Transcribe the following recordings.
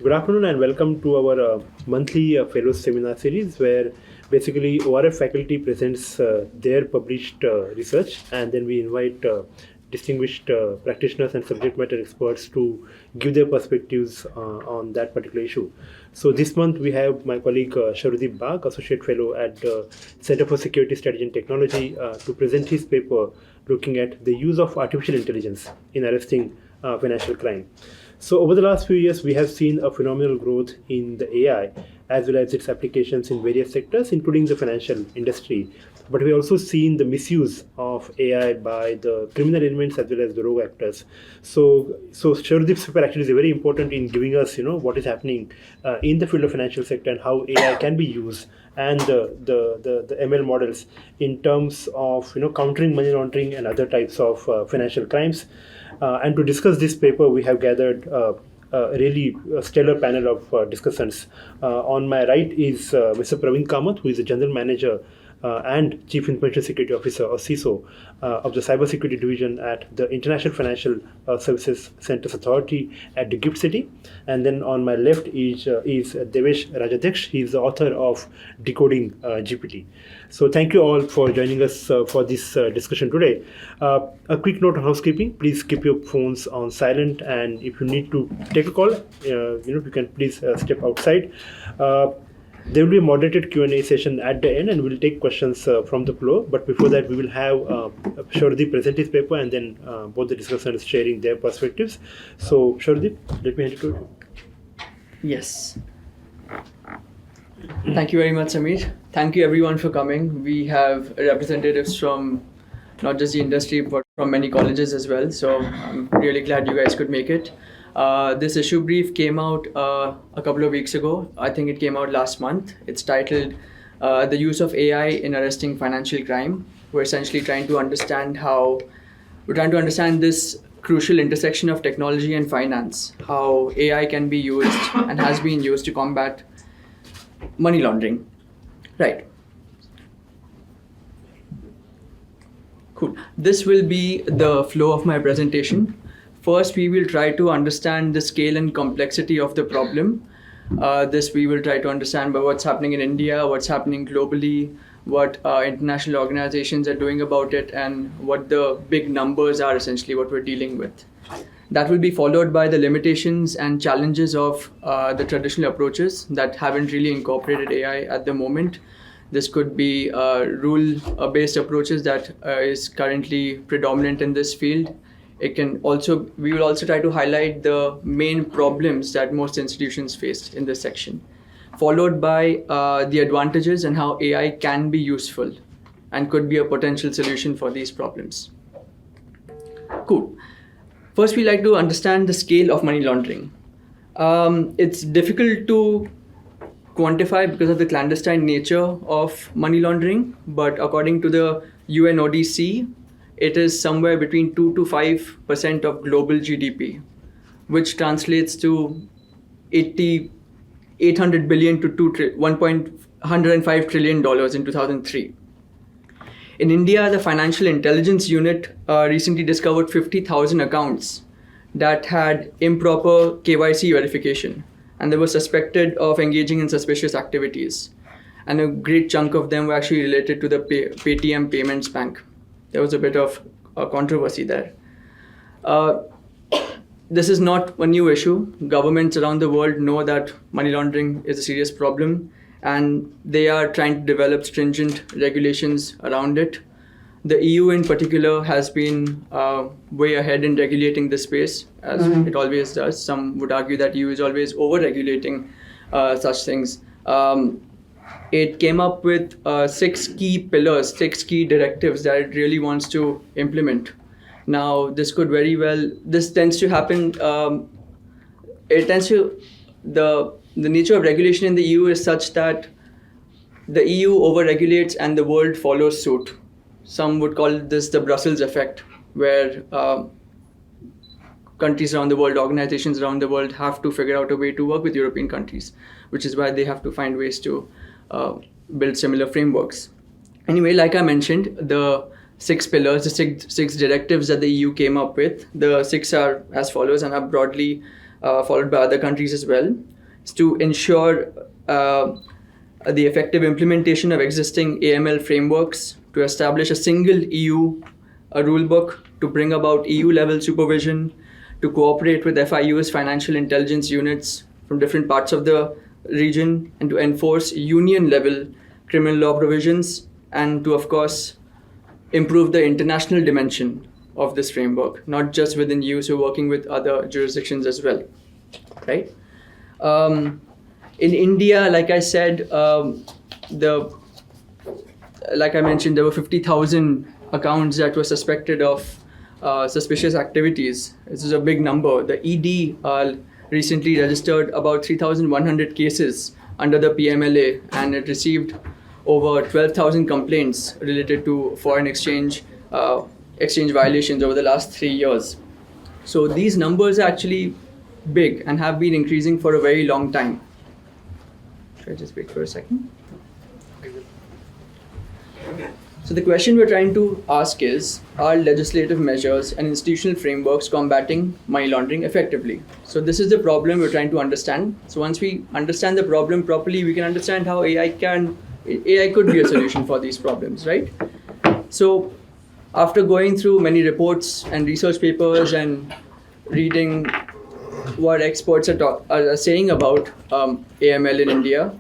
Good afternoon and welcome to our monthly Fellows Seminar series where basically ORF faculty presents their published research, and then we invite distinguished practitioners and subject matter experts to give their perspectives on that particular issue. So this month we have my colleague Sauradeep, Associate Fellow at the Center for Security Strategy and Technology, to present his paper looking at the use of artificial intelligence in arresting financial crime. So over the last few years, we have seen a phenomenal growth in the AI as well as its applications in various sectors, including the financial industry. But we also seen the misuse of AI by the criminal elements as well as the rogue actors. So Shardip's paper actually is very important in giving us, what is happening in the field of financial sector and how AI can be used, and the ML models in terms of countering money laundering and other types of financial crimes. And to discuss this paper, we have gathered a really stellar panel of discussants. On my right is Mr. Praveen Kamath, who is the General Manager and Chief Information Security Officer, or CISO, of the Cybersecurity Division at the International Financial Services Centers Authority at the Gift City. And then on my left is Devesh Rajadhyax. He is the author of Decoding GPT. So thank you all for joining us for this discussion today. A quick note on housekeeping: please keep your phones on silent, and if you need to take a call, you can please step outside. There will be a moderated Q&A session at the end, and we'll take questions from the floor. But before that, we will have Sauradeep present his paper, and then both the discussants sharing their perspectives. So, Sauradeep, let me hand it to you. Yes. Thank you very much, Samir. Thank you everyone for coming. We have representatives from not just the industry, but from many colleges as well. So I'm really glad you guys could make it. This issue brief came out a couple of weeks ago. I think it came out last month. It's titled The Use of AI in Arresting Financial Crime. We're essentially trying to understand this crucial intersection of technology and finance, how AI can be used and has been used to combat money laundering. Right. Cool. This will be the flow of my presentation. First, we will try to understand the scale and complexity of the problem. This we will try to understand by what's happening in India, what's happening globally, what international organizations are doing about it, and what the big numbers are, essentially what we're dealing with. That will be followed by the limitations and challenges of the traditional approaches that haven't really incorporated AI at the moment. This could be rule-based approaches that is currently predominant in this field. We will also try to highlight the main problems that most institutions face in this section, followed by the advantages and how AI can be useful and could be a potential solution for these problems. Cool. First, we like to understand the scale of money laundering. It's difficult to quantify because of the clandestine nature of money laundering, but according to the UNODC, it is somewhere between 2 to 5% of global GDP, which translates to 800 billion to $1.105 trillion in 2003. In India, the Financial Intelligence Unit recently discovered 50,000 accounts that had improper KYC verification, and they were suspected of engaging in suspicious activities. And a great chunk of them were actually related to the Paytm Payments Bank. There was a bit of a controversy there. This is not a new issue. Governments around the world know that money laundering is a serious problem, and they are trying to develop stringent regulations around it. The EU in particular has been way ahead in regulating this space, as it always does. Some would argue that EU is always over-regulating such things. It came up with 6 key pillars, 6 key directives that it really wants to implement. Now, this tends to happen, the nature of regulation in the EU is such that the EU over-regulates and the world follows suit. Some would call this the Brussels effect, where countries around the world, organizations around the world have to figure out a way to work with European countries, which is why they have to find ways to build similar frameworks. Anyway, like I mentioned, the 6 pillars, the six directives that the EU came up with, the 6 are as follows and are broadly followed by other countries as well, is to ensure the effective implementation of existing AML frameworks, to establish a single EU rulebook, to bring about EU-level supervision, to cooperate with FIU's financial intelligence units from different parts of the region, and to enforce union-level criminal law provisions, and to, of course, improve the international dimension of this framework, not just within EU, so working with other jurisdictions as well, right? In India, like I said, like I mentioned, there were 50,000 accounts that were suspected of suspicious activities. This is a big number. The ED recently registered about 3,100 cases under the PMLA, and it received over 12,000 complaints related to foreign exchange violations over the last 3 years. So these numbers are actually big and have been increasing for a very long time. Should I just wait for a second? So the question we're trying to ask is, are legislative measures and institutional frameworks combating money laundering effectively? So this is the problem we're trying to understand. So once we understand the problem properly, we can understand how AI could be a solution for these problems, right? So after going through many reports and research papers and reading what experts are saying about AML in India,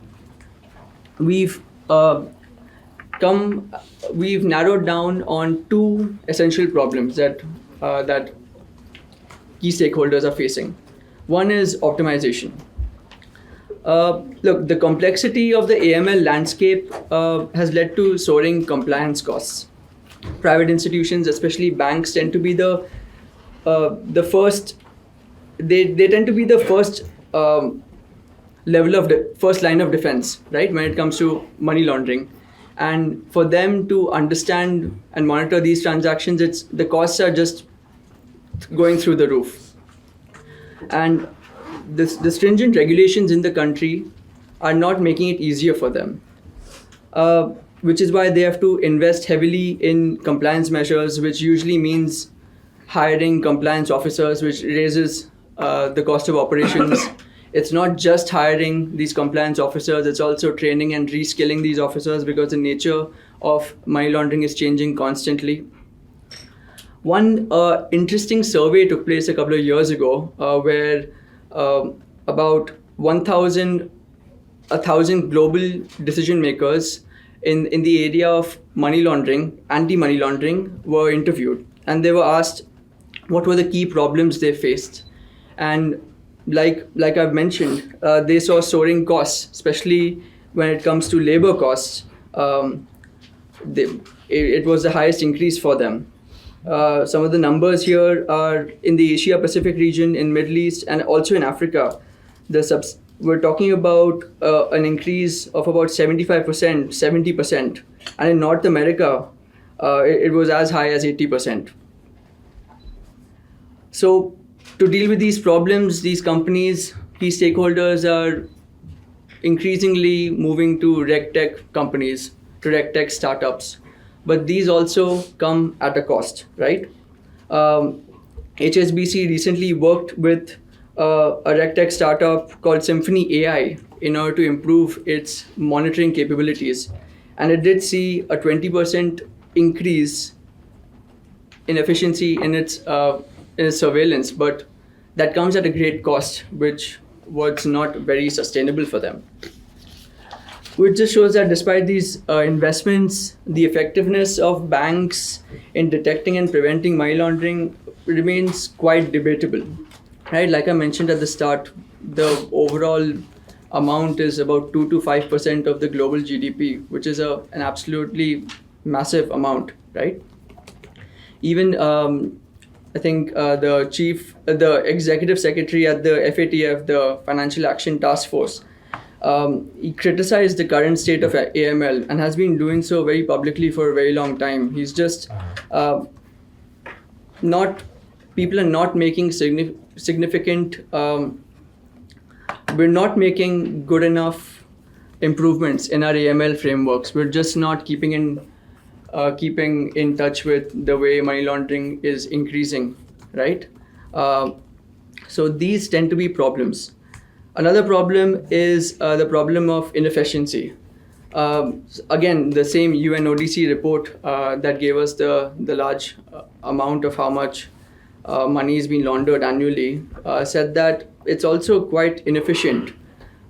we've narrowed down on two essential problems that key stakeholders are facing. One is optimization. Look, the complexity of the AML landscape has led to soaring compliance costs. Private institutions, especially banks, tend to be the first. They tend to be the first level of first line of defense, right, when it comes to money laundering. And for them to understand and monitor these transactions, the costs are just going through the roof. And the stringent regulations in the country are not making it easier for them, which is why they have to invest heavily in compliance measures, which usually means hiring compliance officers, which raises the cost of operations. It's not just hiring these compliance officers, it's also training and reskilling these officers, because the nature of money laundering is changing constantly. One interesting survey took place a couple of years ago where about 1,000 global decision makers in the area of money laundering, anti-money laundering, were interviewed, and they were asked what were the key problems they faced. And like I've mentioned, they saw soaring costs, especially when it comes to labor costs. It was the highest increase for them. Some of the numbers here are in the Asia Pacific region, in Middle East, and also in Africa. We're talking about an increase of about 75%, 70%. And in North America, it was as high as 80%. So to deal with these problems, these companies, key stakeholders are increasingly moving to RegTech companies, to RegTech startups. But these also come at a cost, right? HSBC recently worked with a RegTech startup called Symphony AI in order to improve its monitoring capabilities. And it did see a 20% increase in efficiency in its surveillance, but that comes at a great cost, which was not very sustainable for them. Which just shows that despite these investments, the effectiveness of banks in detecting and preventing money laundering remains quite debatable. Right? Like I mentioned at the start, the overall amount is about 2 to 5% of the global GDP, which is an absolutely massive amount, right? Even I think the executive secretary at the FATF, the Financial Action Task Force, he criticized the current state of AML and has been doing so very publicly for a very long time. He's just people are not making significant, we're not making good enough improvements in our AML frameworks. We're just not keeping in touch with the way money laundering is increasing, right? So these tend to be problems. Another problem is the problem of inefficiency. Again, the same UNODC report that gave us the large amount of how much money is being laundered annually said that it's also quite inefficient.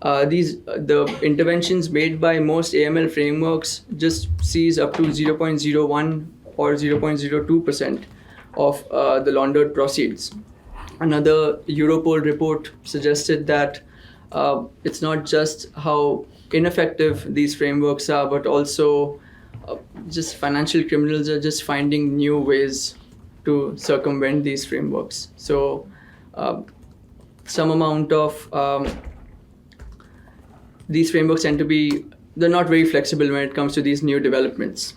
The interventions made by most AML frameworks just sees up to 0.01 or 0.02% of the laundered proceeds. Another Europol report suggested that it's not just how ineffective these frameworks are, but also just financial criminals are just finding new ways to circumvent these frameworks. So some amount of these frameworks tend to be, they're not very flexible when it comes to these new developments.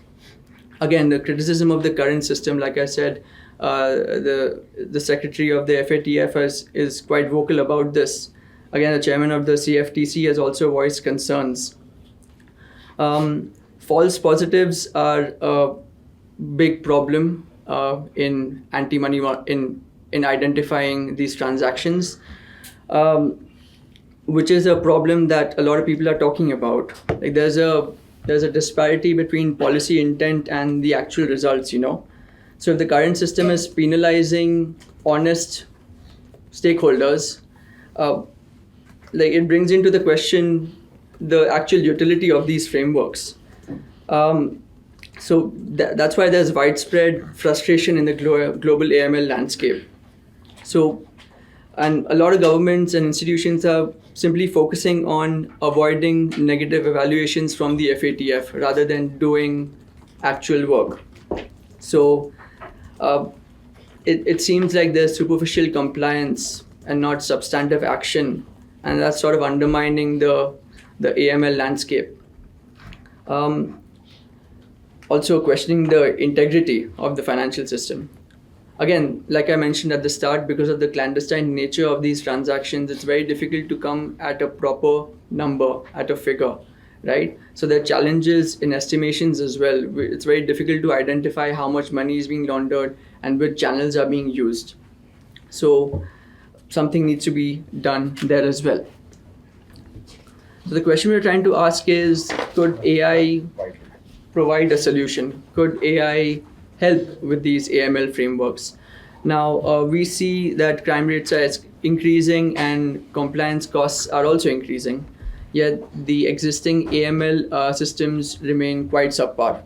Again, the criticism of the current system, like I said, the secretary of the FATF is quite vocal about this. Again, the chairman of the CFTC has also voiced concerns. False positives are a big problem in anti-money in identifying these transactions, which is a problem that a lot of people are talking about. Like there's a disparity between policy intent and the actual results. So if the current system is penalizing honest stakeholders, it brings into the question the actual utility of these frameworks. So that's why there's widespread frustration in the global AML landscape. So, and a lot of governments and institutions are simply focusing on avoiding negative evaluations from the FATF rather than doing actual work. So it seems like there's superficial compliance and not substantive action, and that's sort of undermining the AML landscape. Also questioning the integrity of the financial system. Again, like I mentioned at the start, because of the clandestine nature of these transactions, it's very difficult to come at a proper number, at a figure, right? So there are challenges in estimations as well. It's very difficult to identify how much money is being laundered and which channels are being used. So something needs to be done there as well. So the question we're trying to ask is, could AI provide a solution? Could AI help with these AML frameworks? Now, we see that crime rates are increasing and compliance costs are also increasing, yet the existing AML systems remain quite subpar.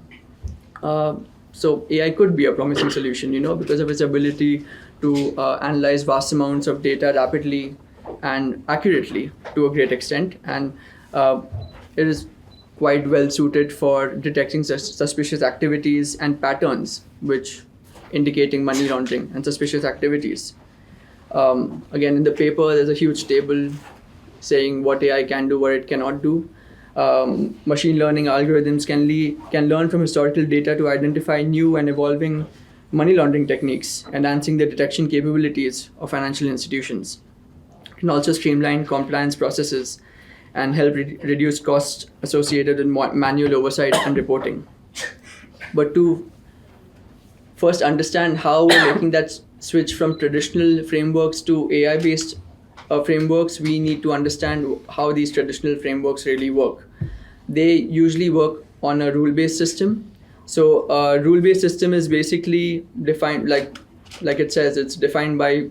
So AI could be a promising solution, because of its ability to analyze vast amounts of data rapidly and accurately to a great extent, and it is quite well suited for detecting suspicious activities and patterns which indicating money laundering and suspicious activities. Again, in the paper there's a huge table saying what AI can do, what it cannot do. Machine learning algorithms can learn from historical data to identify new and evolving money laundering techniques, enhancing the detection capabilities of financial institutions. It can also streamline compliance processes and help reduce costs associated with manual oversight and reporting. But to first understand how we're making that switch from traditional frameworks to AI-based frameworks, we need to understand how these traditional frameworks really work. They usually work on a rule-based system. So a rule-based system is basically defined, like it says, it's defined by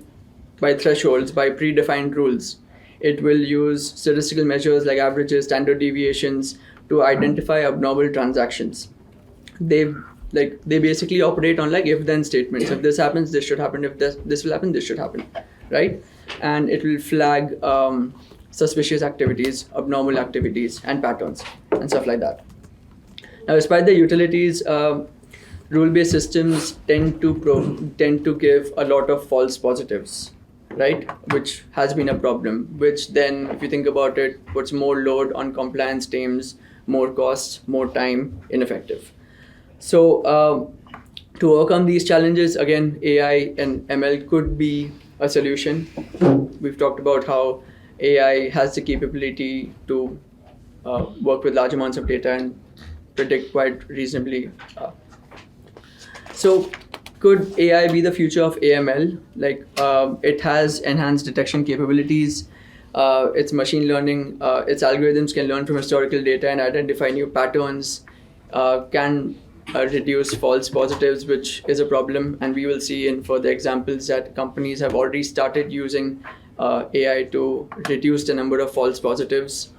thresholds, by predefined rules. It will use statistical measures like averages, standard deviations to identify abnormal transactions. They basically operate on like if-then statements. If this happens, this should happen. If this will happen, this should happen, right? And it will flag suspicious activities, abnormal activities, and patterns, and stuff like that. Now, despite the utilities, rule-based systems tend to give a lot of false positives, right? Which has been a problem, which then, if you think about it, puts more load on compliance teams, more costs, more time, ineffective. So to overcome these challenges, again, AI and ML could be a solution. We've talked about how AI has the capability to work with large amounts of data and predict quite reasonably. So could AI be the future of AML? Like it has enhanced detection capabilities. Its machine learning, its algorithms can learn from historical data and identify new patterns. Can reduce false positives, which is a problem. And we will see in further examples that companies have already started using AI to reduce the number of false positives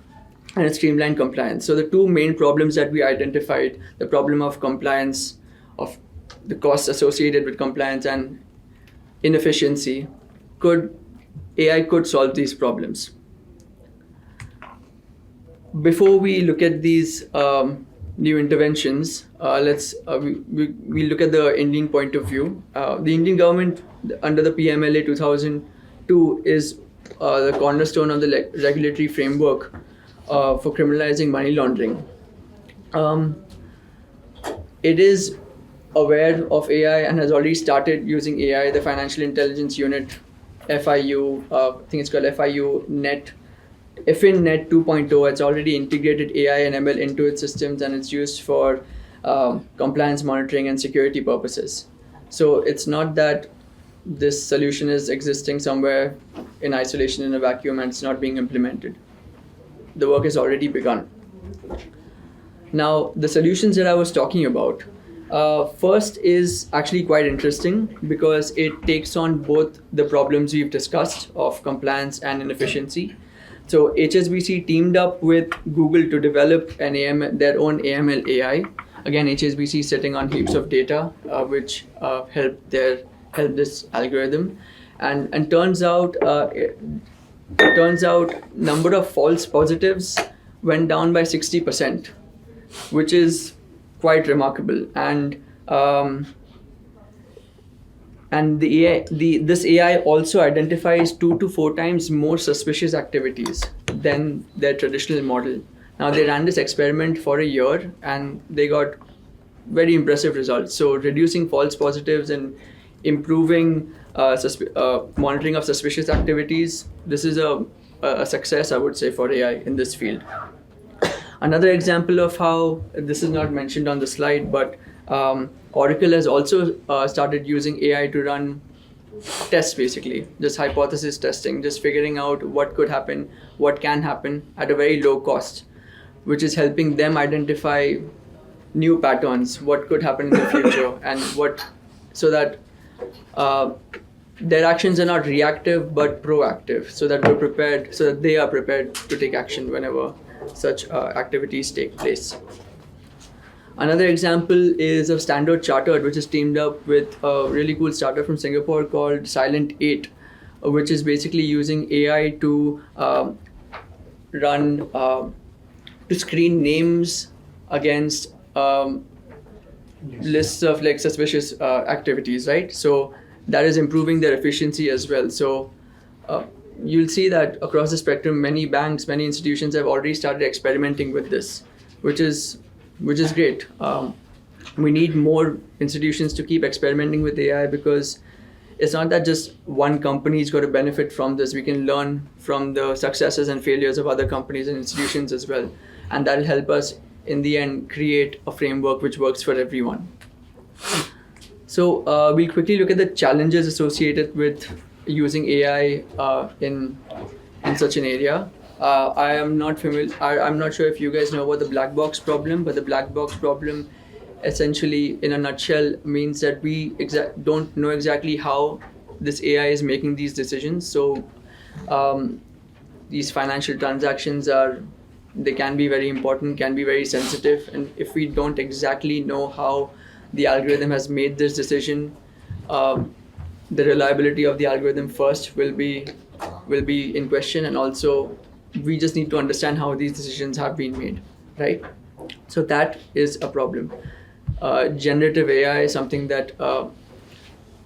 and streamline compliance. So the two main problems that we identified, the problem of compliance, of the costs associated with compliance and inefficiency, AI could solve these problems. Before we look at these new interventions, we look at the Indian point of view. The Indian government under the PMLA 2002 is the cornerstone of the regulatory framework for criminalizing money laundering. It is aware of AI and has already started using AI. The Financial Intelligence Unit, FIU, I think it's called FIU Net, FinNet 2.0. It's already integrated AI and ML into its systems, and it's used for compliance monitoring and security purposes. So it's not that this solution is existing somewhere in isolation in a vacuum and it's not being implemented. The work has already begun. Now, the solutions that I was talking about, first is actually quite interesting because it takes on both the problems we've discussed of compliance and inefficiency. So HSBC teamed up with Google to develop their own AML AI. Again, HSBC is sitting on heaps of data, which help this algorithm, and turns out number of false positives went down by 60%, which is quite remarkable. And this AI also identifies 2 to 4 times more suspicious activities than their traditional model. Now, they ran this experiment for a year and they got very impressive results. So reducing false positives and improving monitoring of suspicious activities, this is a success, I would say, for AI in this field. Another example of how, this is not mentioned on the slide, but Oracle has also started using AI to run tests, basically, just hypothesis testing, just figuring out what could happen, what can happen at a very low cost, which is helping them identify new patterns, what could happen in the future, and so that their actions are not reactive but proactive, so that they are prepared to take action whenever such activities take place. Another example is of Standard Chartered, which is teamed up with a really cool startup from Singapore called Silent 8, which is basically using AI to to screen names against lists of like suspicious activities, right? So that is improving their efficiency as well. So you'll see that across the spectrum, many banks, many institutions have already started experimenting with this, which is great. We need more institutions to keep experimenting with AI, because it's not that just one company is going to benefit from this. We can learn from the successes and failures of other companies and institutions as well. And that'll help us in the end create a framework which works for everyone. So we'll quickly look at the challenges associated with using AI in such an area. I'm not sure if you guys know about the black box problem, but the black box problem essentially, in a nutshell, means that we don't know exactly how this AI is making these decisions. So these financial transactions they can be very important, can be very sensitive, and if we don't exactly know how the algorithm has made this decision, the reliability of the algorithm first will be in question, and also we just need to understand how these decisions have been made, right? So that is a problem. Generative AI is something that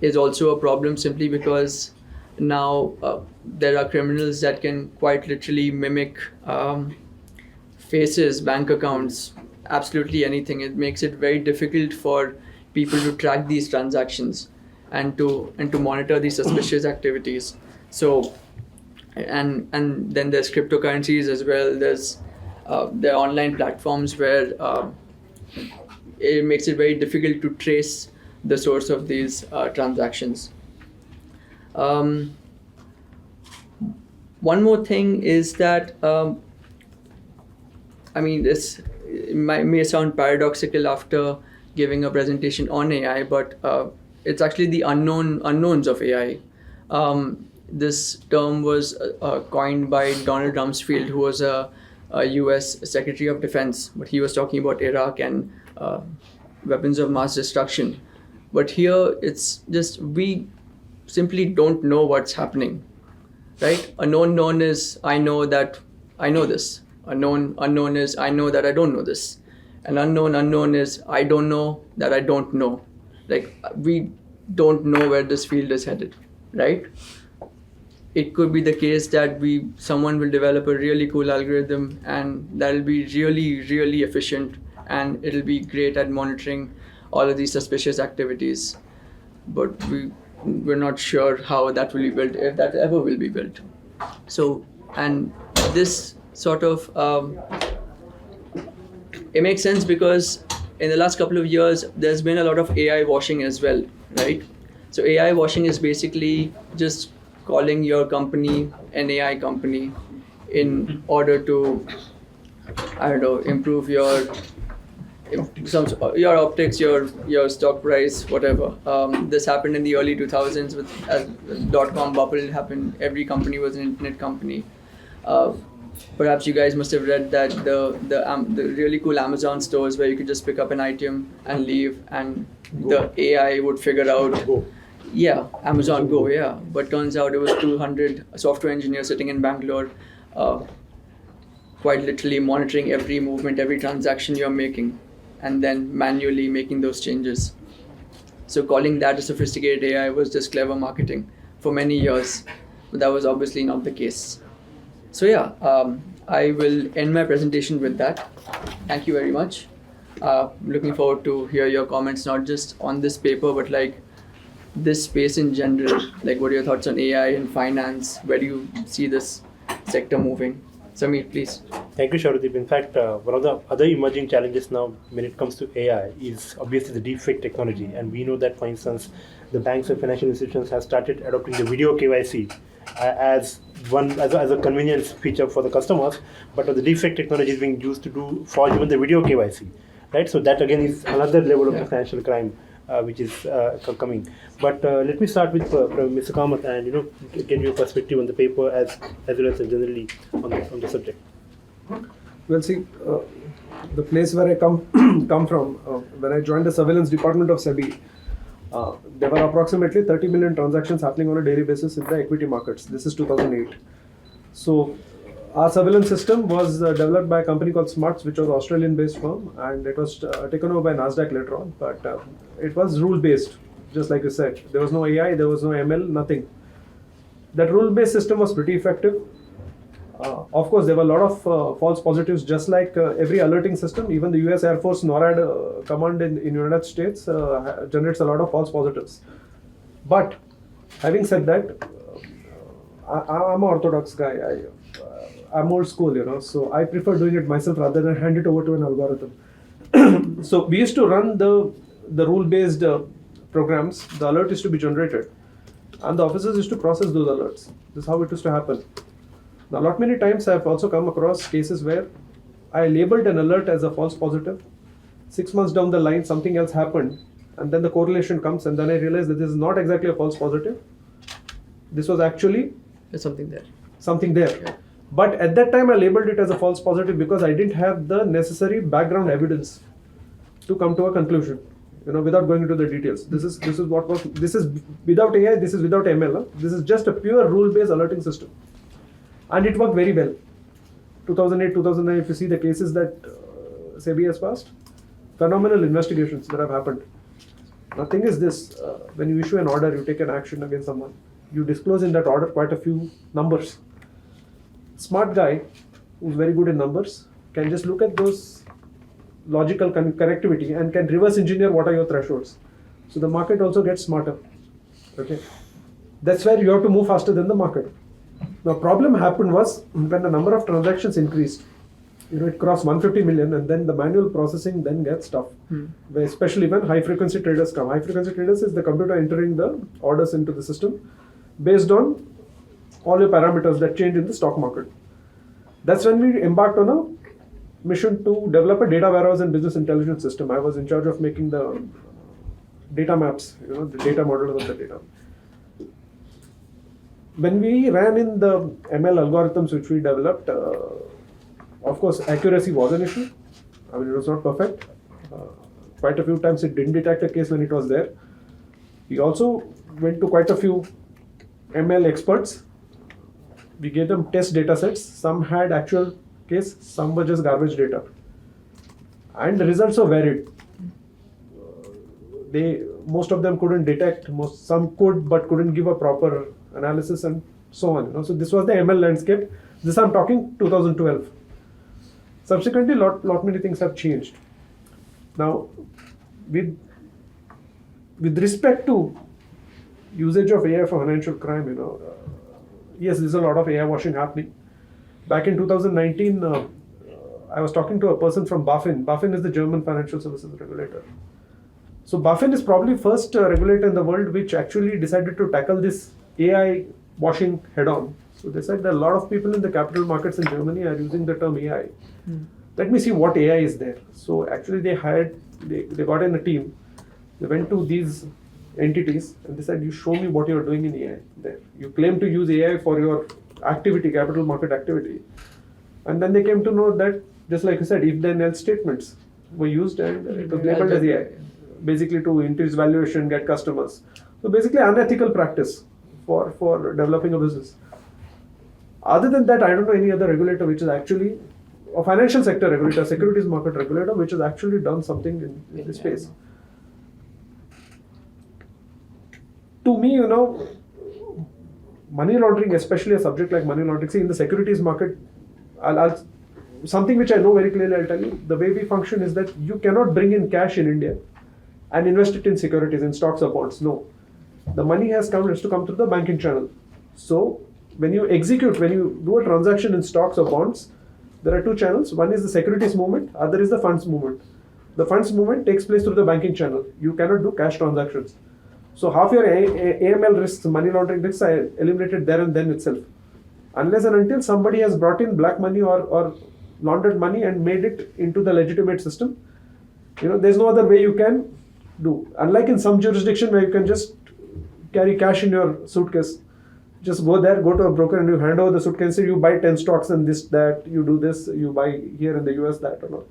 is also a problem, simply because now there are criminals that can quite literally mimic faces, bank accounts, absolutely anything. It makes it very difficult for people to track these transactions and to monitor these suspicious activities. So and then there's cryptocurrencies as well. There are online platforms where it makes it very difficult to trace the source of these transactions. One more thing is that, this may sound paradoxical after giving a presentation on AI, but it's actually the unknowns of AI. This term was coined by Donald Rumsfeld, who was a US Secretary of Defense, but he was talking about Iraq and weapons of mass destruction. But here it's just we simply don't know what's happening, right? A known is I know that I know this. A known unknown is I know that I don't know this. An unknown is I don't know that I don't know. Like we don't know where this field is headed, right? It could be the case that someone will develop a really cool algorithm and that'll be really, really efficient and it'll be great at monitoring all of these suspicious activities. But we're not sure how that will be built, if that ever will be built. So, and this sort of, it makes sense because in the last couple of years, there's been a lot of AI washing as well, right? So AI washing is basically just calling your company an AI company in order to, improve your optics, your stock price, whatever. This happened in the early 2000s with dot-com bubble happened. Every company was an internet company. Perhaps you guys must have read that the really cool Amazon stores where you could just pick up an item and leave, and the AI would figure out. Go. Yeah, Amazon Go, yeah. But turns out it was 200 software engineers sitting in Bangalore, quite literally monitoring every movement, every transaction you're making, and then manually making those changes. So calling that a sophisticated AI was just clever marketing for many years, but that was obviously not the case. So yeah, I will end my presentation with that. Thank you very much. Looking forward to hear your comments, not just on this paper, but like this space in general. Like, what are your thoughts on AI in finance? Where do you see this sector moving? Samir, please. Thank you, Sauradeep. In fact, one of the other emerging challenges now when it comes to AI is obviously the deepfake technology. And we know that, for instance, the banks and financial institutions have started adopting the video KYC as a convenience feature for the customers, but the deepfake technology is being used to do for even the video KYC, right? So that again is another level of financial crime which is coming. But let me start with Mr. Kamath and get your perspective on the paper as well as generally on the subject. Well, see, the place where I come from, when I joined the surveillance department of SEBI, there were approximately 30 million transactions happening on a daily basis in the equity markets. This is 2008. So our surveillance system was developed by a company called Smarts, which was an Australian-based firm, and it was taken over by NASDAQ later on. But it was rule-based, just like you said. There was no AI, there was no ML, nothing. That rule-based system was pretty effective. Of course, there were a lot of false positives, just like every alerting system. Even the US Air Force NORAD command in United States generates a lot of false positives. But having said that, I'm an orthodox guy. I'm old school, so I prefer doing it myself rather than hand it over to an algorithm. So we used to run the rule-based programs. The alert is to be generated, and the officers used to process those alerts. This is how it used to happen. Now, not many times I've also come across cases where I labeled an alert as a false positive. 6 months down the line, something else happened, and then the correlation comes, and then I realized that this is not exactly a false positive. This was actually There's something there. Something there. Yeah. But at that time, I labeled it as a false positive because I didn't have the necessary background evidence to come to a conclusion. Without going into the details. This is without AI. This is without ML. This is just a pure rule-based alerting system. And it worked very well. 2008, 2009, if you see the cases that SEBI has passed, phenomenal investigations that have happened. Now, thing is this, when you issue an order, you take an action against someone, you disclose in that order quite a few numbers. Smart guy, who's very good in numbers, can just look at those logical connectivity and can reverse engineer what are your thresholds. So the market also gets smarter. Okay, that's where you have to move faster than the market. The problem happened was when the number of transactions increased, it crossed 150 million, and then the manual processing then gets tough. Where especially when high frequency traders come. High frequency traders is the computer entering the orders into the system based on all your parameters that change in the stock market. That's when we embarked on a mission to develop a data warehouse and business intelligence system. I was in charge of making the data maps, the data models of the data. When we ran in the ML algorithms which we developed, of course, accuracy was an issue. I mean, it was not perfect. Quite a few times it didn't detect a case when it was there. We also went to quite a few ML experts. We gave them test data sets. Some had actual case, some were just garbage data. And the results were varied. Most of them couldn't detect, some could but couldn't give a proper analysis and so on. So this was the ML landscape. This I'm talking 2012. Subsequently, lot many things have changed. Now, with respect to usage of AI for financial crime, yes, there's a lot of AI washing happening. Back in 2019, I was talking to a person from BaFin. BaFin is the German financial services regulator. So BaFin is probably first regulator in the world which actually decided to tackle this AI washing head on. So they said that a lot of people in the capital markets in Germany are using the term AI. Let me see what AI is there. So actually they got in a team. They went to these entities and they said, you show me what you're doing in AI there. You claim to use AI for your activity, capital market activity. And then they came to know that, just like I said, if then else statements were used and it was labeled as AI. Basically to increase valuation, get customers. So basically unethical practice for developing a business. Other than that, I don't know any other regulator which is actually a financial sector regulator, securities market regulator, which has actually done something in this space. To me, money laundering, especially a subject like money laundering, see in the securities market, something which I know very clearly, I'll tell you, the way we function is that you cannot bring in cash in India and invest it in securities, in stocks or bonds. No. The money has to come through the banking channel. So when you do a transaction in stocks or bonds, there are two channels. One is the securities movement, other is the funds movement. The funds movement takes place through the banking channel. You cannot do cash transactions. So half your AML risks, money laundering risks are eliminated there and then itself. Unless and until somebody has brought in black money or laundered money and made it into the legitimate system, there's no other way you can do. Unlike in some jurisdiction where you can just carry cash in your suitcase, just go there, go to a broker and you hand over the suitcase and say you buy 10 stocks and this, that, you do this, you buy here in the US, that or not.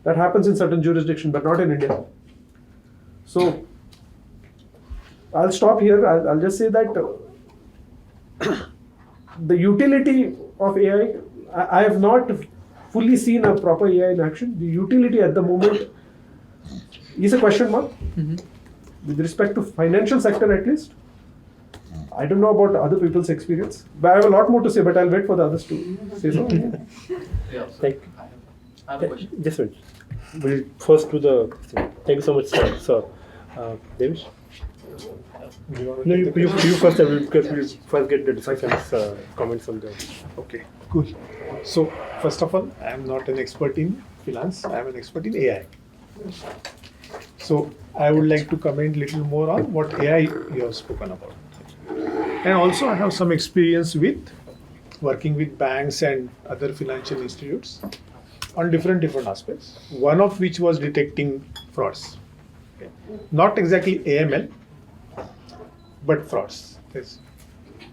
That happens in certain jurisdictions, but not in India. So, I'll stop here. I'll just say that the utility of AI, I have not fully seen a proper AI in action. The utility at the moment is a question mark. With respect to financial sector at least. I don't know about other people's experience, but I have a lot more to say, but I'll wait for the others to say so. Yeah, so Thank you. I have a question. Just wait. We'll first do the. Thank you so much, sir. Devesh? No, you first, because we'll first get the discussions, comments on the. Okay, cool. So, first of all, I am not an expert in finance, I am an expert in AI. So, I would like to comment a little more on what AI you have spoken about. And also, I have some experience with working with banks and other financial institutes on different aspects. One of which was detecting frauds. Okay. Not exactly AML, but frauds. Yes.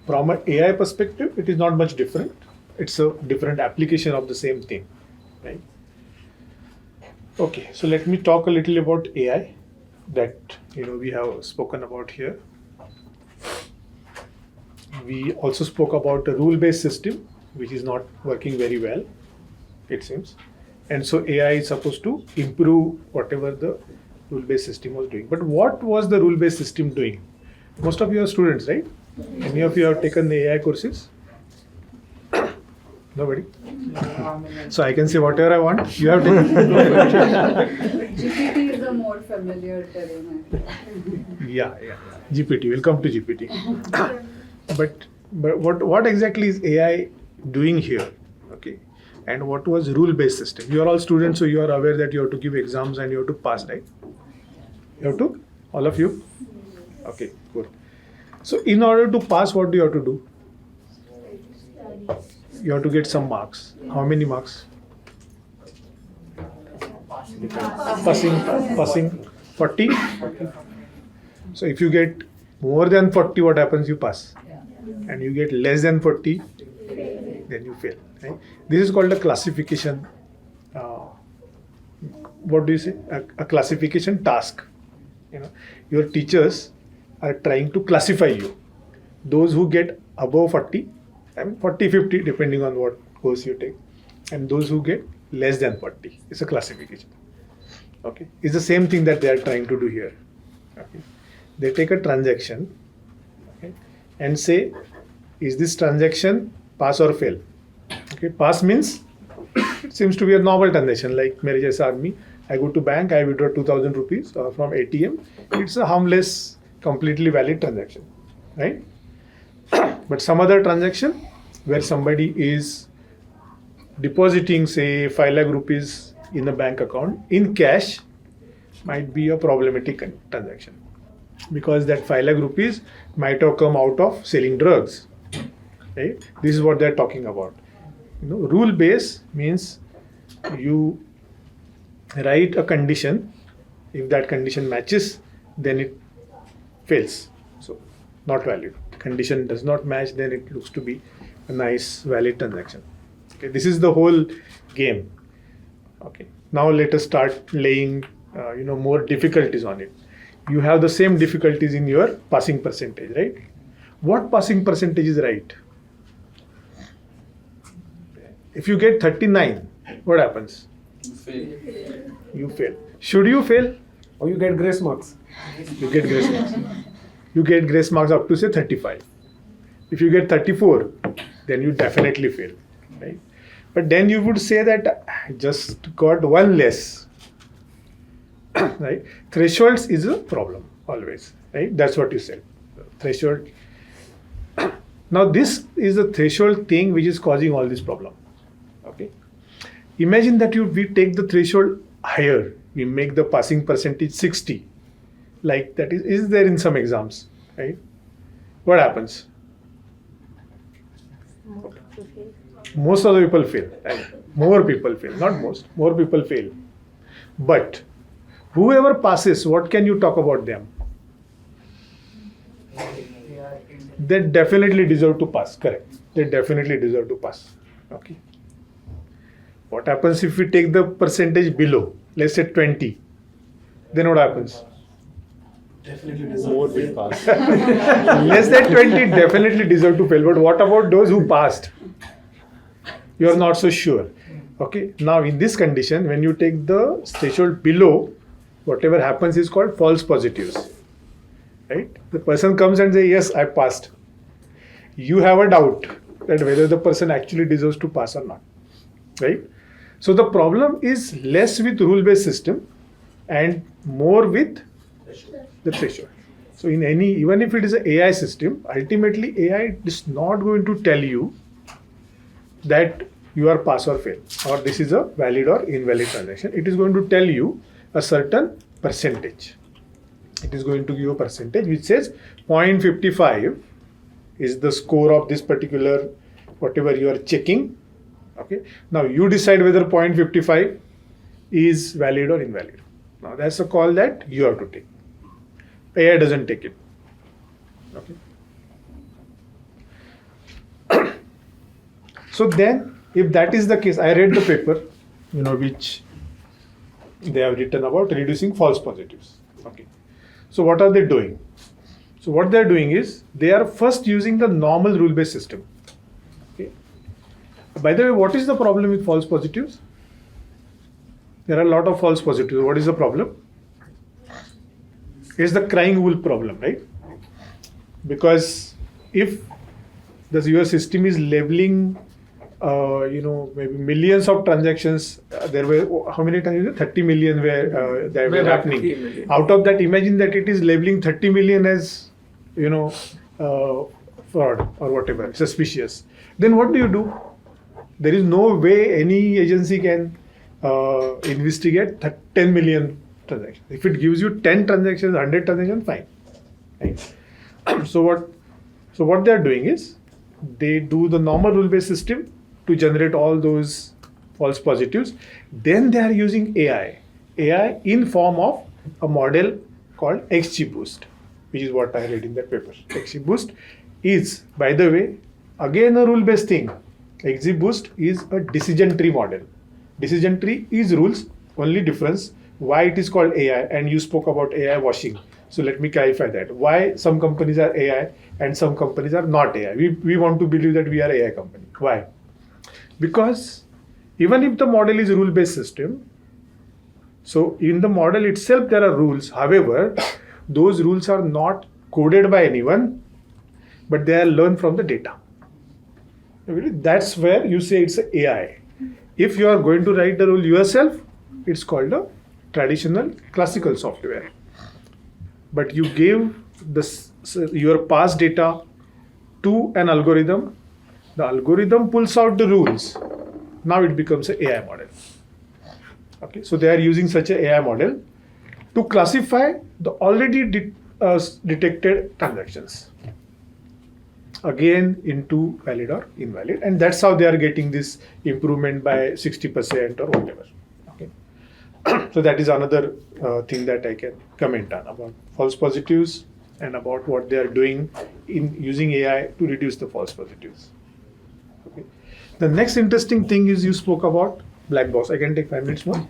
From an AI perspective, it is not much different. It's a different application of the same thing, right? Okay, so let me talk a little about AI that we have spoken about here. We also spoke about a rule-based system, which is not working very well, it seems. And so AI is supposed to improve whatever the rule-based system was doing. But what was the rule-based system doing? Most of you are students, right? Any of you have taken the AI courses? Nobody? So I can say whatever I want. You have taken. GPT is a more familiar terrain. Yeah. GPT. We'll come to GPT. But what exactly is AI doing here? Okay. and what was rule-based system. You are all students, so you are aware that you have to give exams and you have to pass, right? You have to? All of you? Okay, good. So in order to pass, what do you have to do? You have to get some marks. How many marks? Passing 40. So if you get more than 40, what happens? You pass. And you get less than 40, then you fail. Right? This is called a classification. What do you say? A classification task. You know, your teachers are trying to classify you. Those who get above 40, 40, 50, depending on what course you take, and those who get less than 40. It's a classification. Okay, it's the same thing that they are trying to do here. Okay, they take a transaction, okay, and say, is this transaction pass or fail? Okay, pass means it seems to be a normal transaction, like mere jaise aadmi, I go to bank, I withdraw 2,000 rupees from ATM. It's a harmless, completely valid transaction, right? But some other transaction where somebody is depositing, say, 5 lakh rupees in a bank account in cash might be a problematic transaction, because that 5 lakh rupees might have come out of selling drugs. Right? This is what they're talking about. You know, rule base means you write a condition. If that condition matches, then it fails. So not valid. Condition does not match, then it looks to be a nice valid transaction. Okay, this is the whole game. Okay, now let us start laying more difficulties on it. You have the same difficulties in your passing percentage, right? What passing percentage is right? If you get 39, what happens? You fail. Should you fail? Or you get grace marks. You get grace marks. You get grace marks up to say 35. If you get 34, then you definitely fail, right? But then you would say that I just got one less, right? Thresholds is a problem always, right? That's what you said. Threshold. Now this is the threshold thing which is causing all this problem. Okay. Imagine that we take the threshold higher. We make the passing percentage 60. Like that is there in some exams, right? What happens? Most of the people fail. Right? More people fail, not most. More people fail. But whoever passes, what can you talk about them? They definitely deserve to pass. Correct. They definitely deserve to pass. Okay. What happens if we take the percentage below? Let's say 20. Then what happens? More will pass. Less than 20 definitely deserve to fail. But what about those who passed? You are not so sure. Okay. Now in this condition, when you take the threshold below, whatever happens is called false positives. Right? The person comes and says, yes, I passed. You have a doubt that whether the person actually deserves to pass or not. Right? So the problem is less with rule-based system and more with the threshold. So in even if it is an AI system, ultimately AI is not going to tell you that you are pass or fail, or this is a valid or invalid transaction. It is going to tell you a certain percentage. It is going to give a percentage which says 0.55 is the score of this particular whatever you are checking. Okay. Now you decide whether 0.55 is valid or invalid. Now that's a call that you have to take. AI doesn't take it. Okay. So then, if that is the case, I read the paper, which they have written about reducing false positives. Okay. So what are they doing? So what they are doing is they are first using the normal rule-based system. Okay. By the way, what is the problem with false positives? There are a lot of false positives. What is the problem? It's the crying wolf problem, right? Because if your system is labeling, maybe millions of transactions, there were how many times? 30 million were that were happening. Out of that, imagine that it is labeling 30 million as, fraud or whatever, suspicious. Then what do? There is no way any agency can investigate 10 million transactions. If it gives you 10 transactions, 100 transactions, fine. Right? So what they are doing is they do the normal rule-based system to generate all those false positives. Then they are using AI in form of a model called XGBoost, which is what I read in that paper. XGBoost is, by the way, again a rule-based thing. XGBoost is a decision tree model. Decision tree is rules, only difference why it is called AI, and you spoke about AI washing. So let me clarify that. Why some companies are AI and some companies are not AI. We want to believe that we are AI company. Why? Because even if the model is a rule-based system, so in the model itself there are rules. However, those rules are not coded by anyone, but they are learned from the data. That's where you say it's AI. If you are going to write the rule yourself, it's called a traditional classical software. But you give your past data to an algorithm. The algorithm pulls out the rules. Now it becomes an AI model. Okay, so they are using such an AI model to classify the already detected transactions again into valid or invalid, and that's how they are getting this improvement by 60% or whatever. Okay, so that is another thing that I can comment on about false positives and about what they are doing in using AI to reduce the false positives. Okay, the next interesting thing is you spoke about black box. I can take 5 minutes more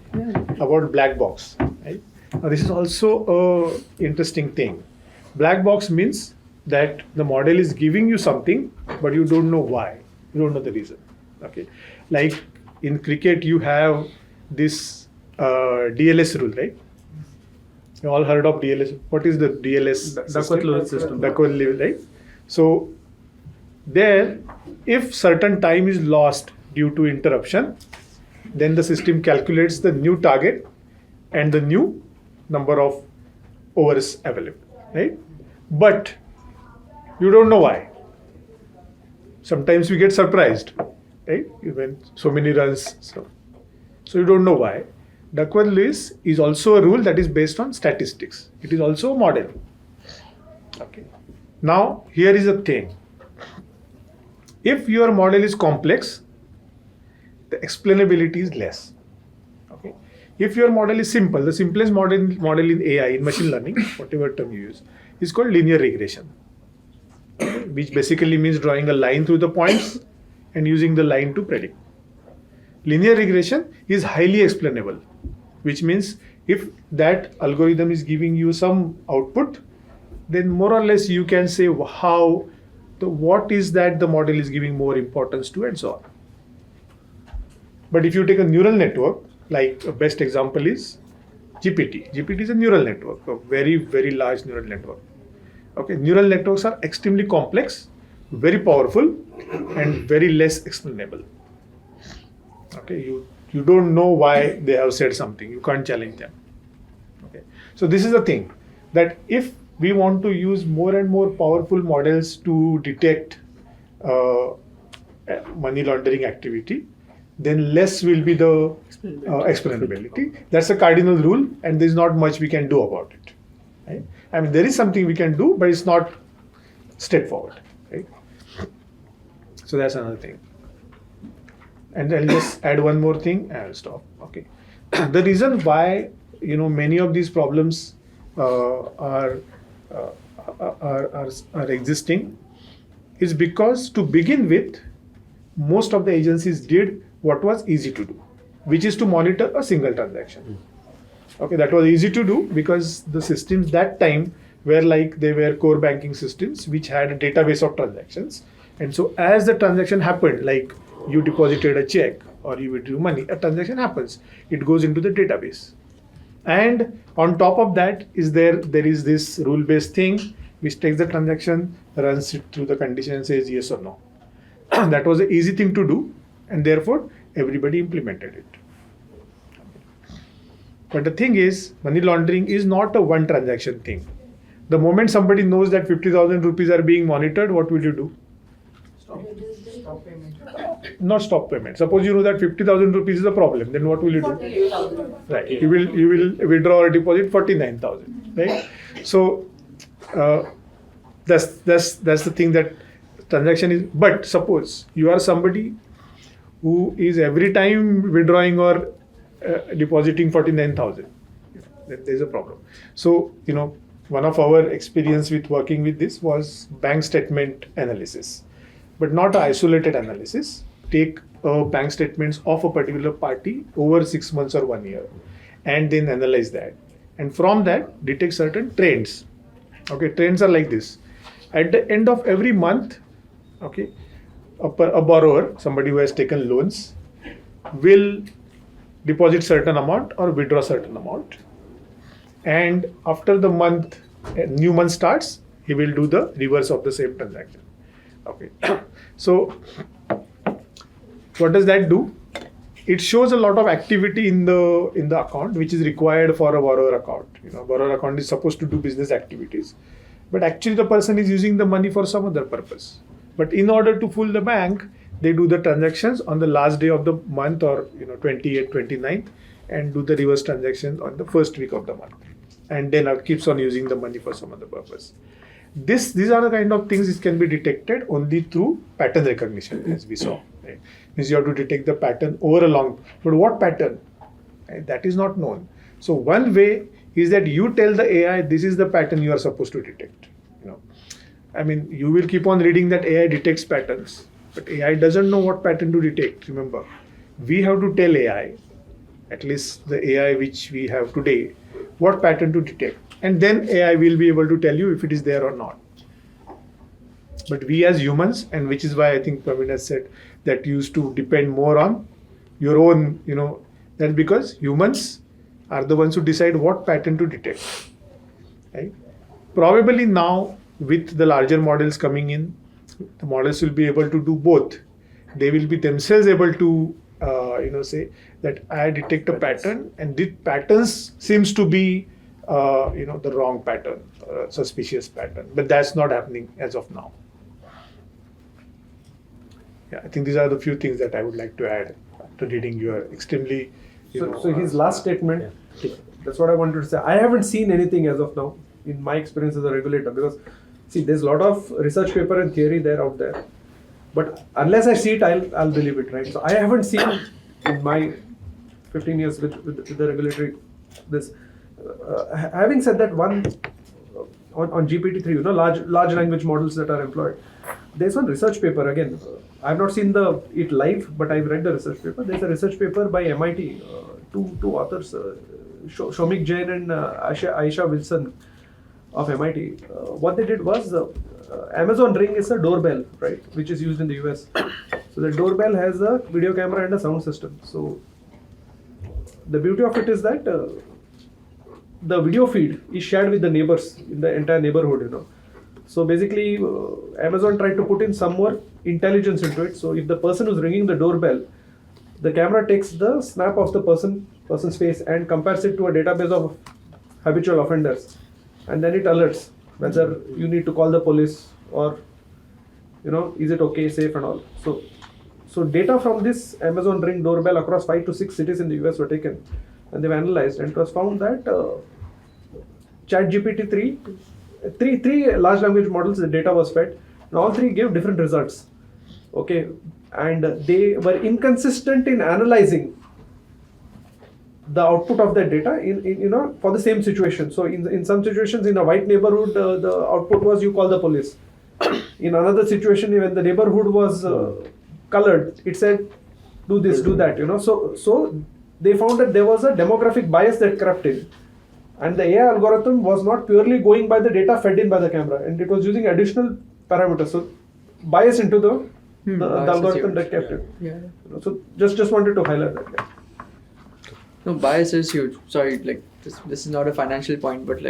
about black box. Right? Now this is also a interesting thing. Black box means that the model is giving you something, but you don't know why. You don't know the reason. Okay, like in cricket, you have this DLS rule, right? You all heard of DLS. What is the DLS? Duckworth-Lewis system. Duckworth-Lewis, right? So there, if certain time is lost due to interruption, then the system calculates the new target and the new number of overs available, right? But you don't know why. Sometimes we get surprised, right? When so many runs, so you don't know why. Duckworth-Lewis is also a rule that is based on statistics. It is also a model. Okay. Now here is the thing. If your model is complex, the explainability is less. Okay. If your model is simple, the simplest model in AI, in machine learning, whatever term you use, is called linear regression, which basically means drawing a line through the points and using the line to predict. Linear regression is highly explainable, which means if that algorithm is giving you some output, then more or less you can say what is that the model is giving more importance to and so on. But if you take a neural network, like a best example is GPT. GPT is a neural network, a very, very large neural network. Okay, neural networks are extremely complex, very powerful, and very less explainable. Okay, you don't know why they have said something. You can't challenge them. Okay, so this is the thing, that if we want to use more and more powerful models to detect money laundering activity, then less will be the explainability. That's a cardinal rule, and there's not much we can do about it. Right? I mean, there is something we can do, but it's not straightforward. Right? So that's another thing. And I'll just add one more thing and I'll stop. Okay. The reason why many of these problems are existing is because, to begin with, most of the agencies did what was easy to do, which is to monitor a single transaction. Okay, that was easy to do because the systems that time were they were core banking systems which had a database of transactions. And so as the transaction happened, like you deposited a check or you withdrew money, a transaction happens. It goes into the database. And on top of that there is this rule-based thing which takes the transaction, runs it through the condition and says yes or no. That was an easy thing to do, and therefore everybody implemented it. But the thing is, money laundering is not a one transaction thing. The moment somebody knows that 50,000 rupees are being monitored, what will you do? Stop payment. not stop payment. Suppose you know that 50,000 rupees is a problem, then what will you do? 48,000. Right. You will withdraw or deposit 49,000. Right. So that's the thing, that transaction is. But suppose you are somebody who is every time withdrawing or depositing 49,000, then there's a problem. So one of our experience with working with this was bank statement analysis, but not an isolated analysis. Take bank statements of a particular party over 6 months or 1 year, and then analyze that, and from that detect certain trends. Okay, trends are like this. At the end of every month, okay, a borrower, somebody who has taken loans, will deposit certain amount or withdraw certain amount, and after the month, a new month starts, he will do the reverse of the same transaction. Okay, so what does that do? It shows a lot of activity in the account, which is required for a borrower account. Borrower account is supposed to do business activities, but actually the person is using the money for some other purpose. But in order to fool the bank, they do the transactions on the last day of the month, or 28th, 29th, and do the reverse transactions on the first week of the month, and then keeps on using the money for some other purpose. These are the kind of things which can be detected only through pattern recognition, as we saw. Right? Means you have to detect the pattern over a long. But what pattern? Right? That is not known. So one way is that you tell the AI, this is the pattern you are supposed to detect. I mean, you will keep on reading that AI detects patterns, but AI doesn't know what pattern to detect. Remember, we have to tell AI, at least the AI which we have today, what pattern to detect. And then AI will be able to tell you if it is there or not. But we as humans, and which is why I think Praveen has said that used to depend more on your own, that's because humans are the ones who decide what pattern to detect. Right? Probably now, with the larger models coming in, the models will be able to do both. They will be themselves able to, say that I detect a pattern, and this patterns seems to be, the wrong pattern, suspicious pattern. But that's not happening as of now. Yeah, I think these are the few things that I would like to add to reading your extremely. So his last statement, that's what I wanted to say. I haven't seen anything as of now in my experience as a regulator, because see, there's a lot of research paper and theory there out there, but unless I see it, I'll believe it, right? So I haven't seen in my 15 years with the regulatory this. Having said that, one on GPT-3, large language models that are employed. There's one research paper again. I've not seen it live, but I've read the research paper. There's a research paper by MIT, two authors, Shomik Jain and Aisha Wilson of MIT. What they did was, Amazon Ring is a doorbell, right, which is used in the US. So the doorbell has a video camera and a sound system. So the beauty of it is that the video feed is shared with the neighbors in the entire neighborhood. So basically, Amazon tried to put in some more intelligence into it. So if the person who's ringing the doorbell, the camera takes the snap of the person's face and compares it to a database of habitual offenders, and then it alerts whether you need to call the police or is it okay, safe and all. So data from this Amazon Ring doorbell across 5 to 6 cities in the US were taken, and they've analyzed, and it was found that ChatGPT-3, three large language models, the data was fed, and all three gave different results. Okay, and they were inconsistent in analyzing the output of that data in for the same situation. So in some situations, in a white neighborhood, the output was you call the police. In another situation, when the neighborhood was colored, it said do this, do that. So they found that there was a demographic bias that crept in, and the AI algorithm was not purely going by the data fed in by the camera, and it was using additional parameters. So bias into the algorithm that kept it. Yeah. So just wanted to highlight that. Yeah. No, bias is huge. Sorry, this is not a financial point, but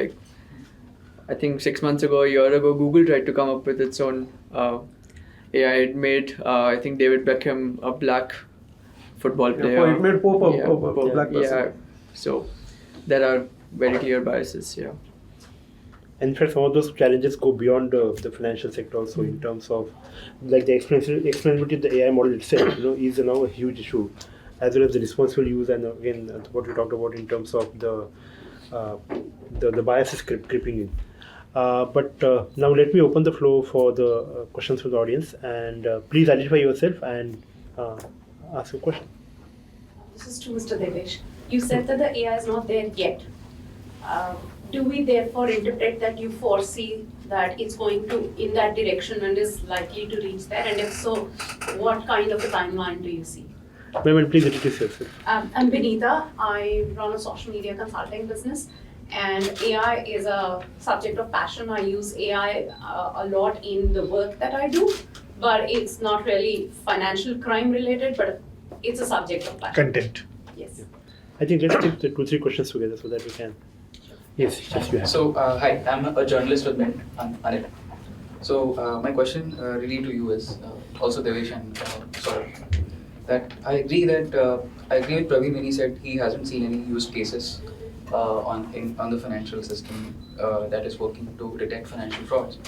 I think 6 months ago, a year ago, Google tried to come up with its own AI. It made, I think, David Beckham a black football player. It made Pope a black person. Yeah, so there are very clear biases, yeah. And in fact, some of those challenges go beyond the financial sector also in terms of like the explainability of the AI model itself, is now a huge issue, as well as the responsible use and again what we talked about in terms of the biases creeping in. But now let me open the floor for the questions from the audience, and please identify yourself and ask a question. This is to Mr. Devesh. You said that the AI is not there yet. Do we therefore interpret that you foresee that it's going to in that direction and is likely to reach there? And if so, what kind of a timeline do you see? Ma'am, please introduce yourself. I'm Vinita. I run a social media consulting business, and AI is a subject of passion. I use AI a lot in the work that I do, but it's not really financial crime related, but it's a subject of passion. Content. Yes. I think let's take the 2-3 questions together so that we can. Yes, you have. So, hi, I'm a journalist with Mint, Anil. So, my question really to you is also Devesh and Sauradeep, that I agree with Praveen when he said he hasn't seen any use cases on the financial system that is working to detect financial frauds.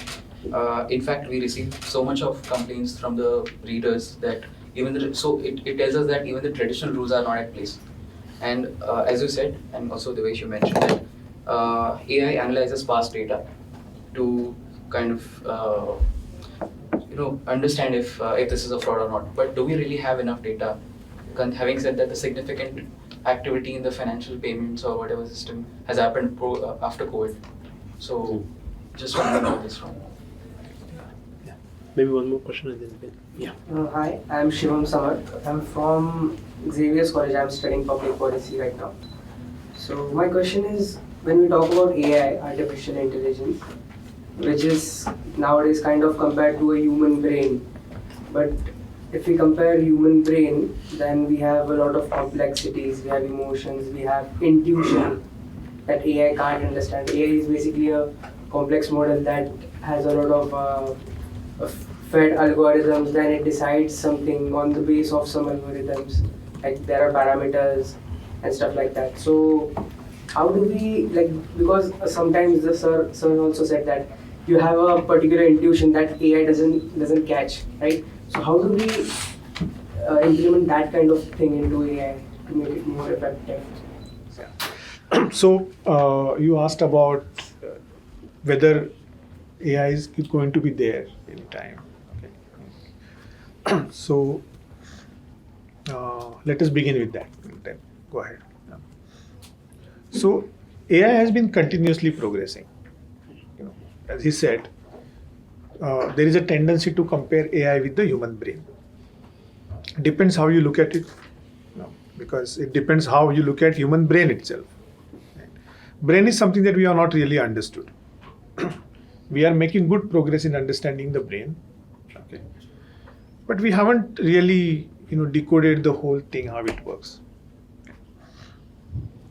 In fact, we receive so much of complaints from the readers that it tells us that even the traditional rules are not at place. And as you said, and also the way you mentioned that AI analyzes past data to kind of understand if this is a fraud or not. But do we really have enough data? Having said that, the significant activity in the financial payments or whatever system has happened after COVID. So just wondering about this one. Maybe one more question and then yeah. Hi, I'm Shivam Samar. I'm from Xavier's College. I'm studying public policy right now. So my question is, when we talk about AI, artificial intelligence, which is nowadays kind of compared to a human brain, but if we compare human brain, then we have a lot of complexities, we have emotions, we have intuition that AI can't understand. AI is basically a complex model that has a lot of fed algorithms, then it decides something on the base of some algorithms, like there are parameters and stuff like that. So how do we, because sometimes the sir also said that you have a particular intuition that AI doesn't catch, right? So how do we implement that kind of thing into AI to make it more effective? So you asked about whether AI is going to be there in time. Okay. So let us begin with that. Then go ahead. So AI has been continuously progressing. As he said, there is a tendency to compare AI with the human brain. Depends how you look at it, because it depends how you look at human brain itself. Brain is something that we are not really understood. We are making good progress in understanding the brain, okay, but we haven't really decoded the whole thing, how it works.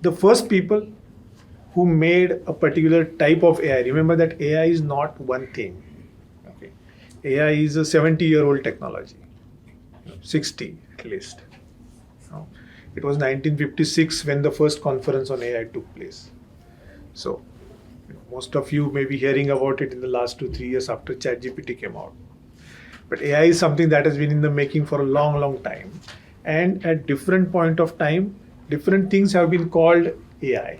The first people who made a particular type of AI, remember that AI is not one thing. Okay. AI is a 70-year-old technology, 60 at least. It was 1956 when the first conference on AI took place. So most of you may be hearing about it in the last 2-3 years after ChatGPT came out. But AI is something that has been in the making for a long, long time. And at different point of time, different things have been called AI.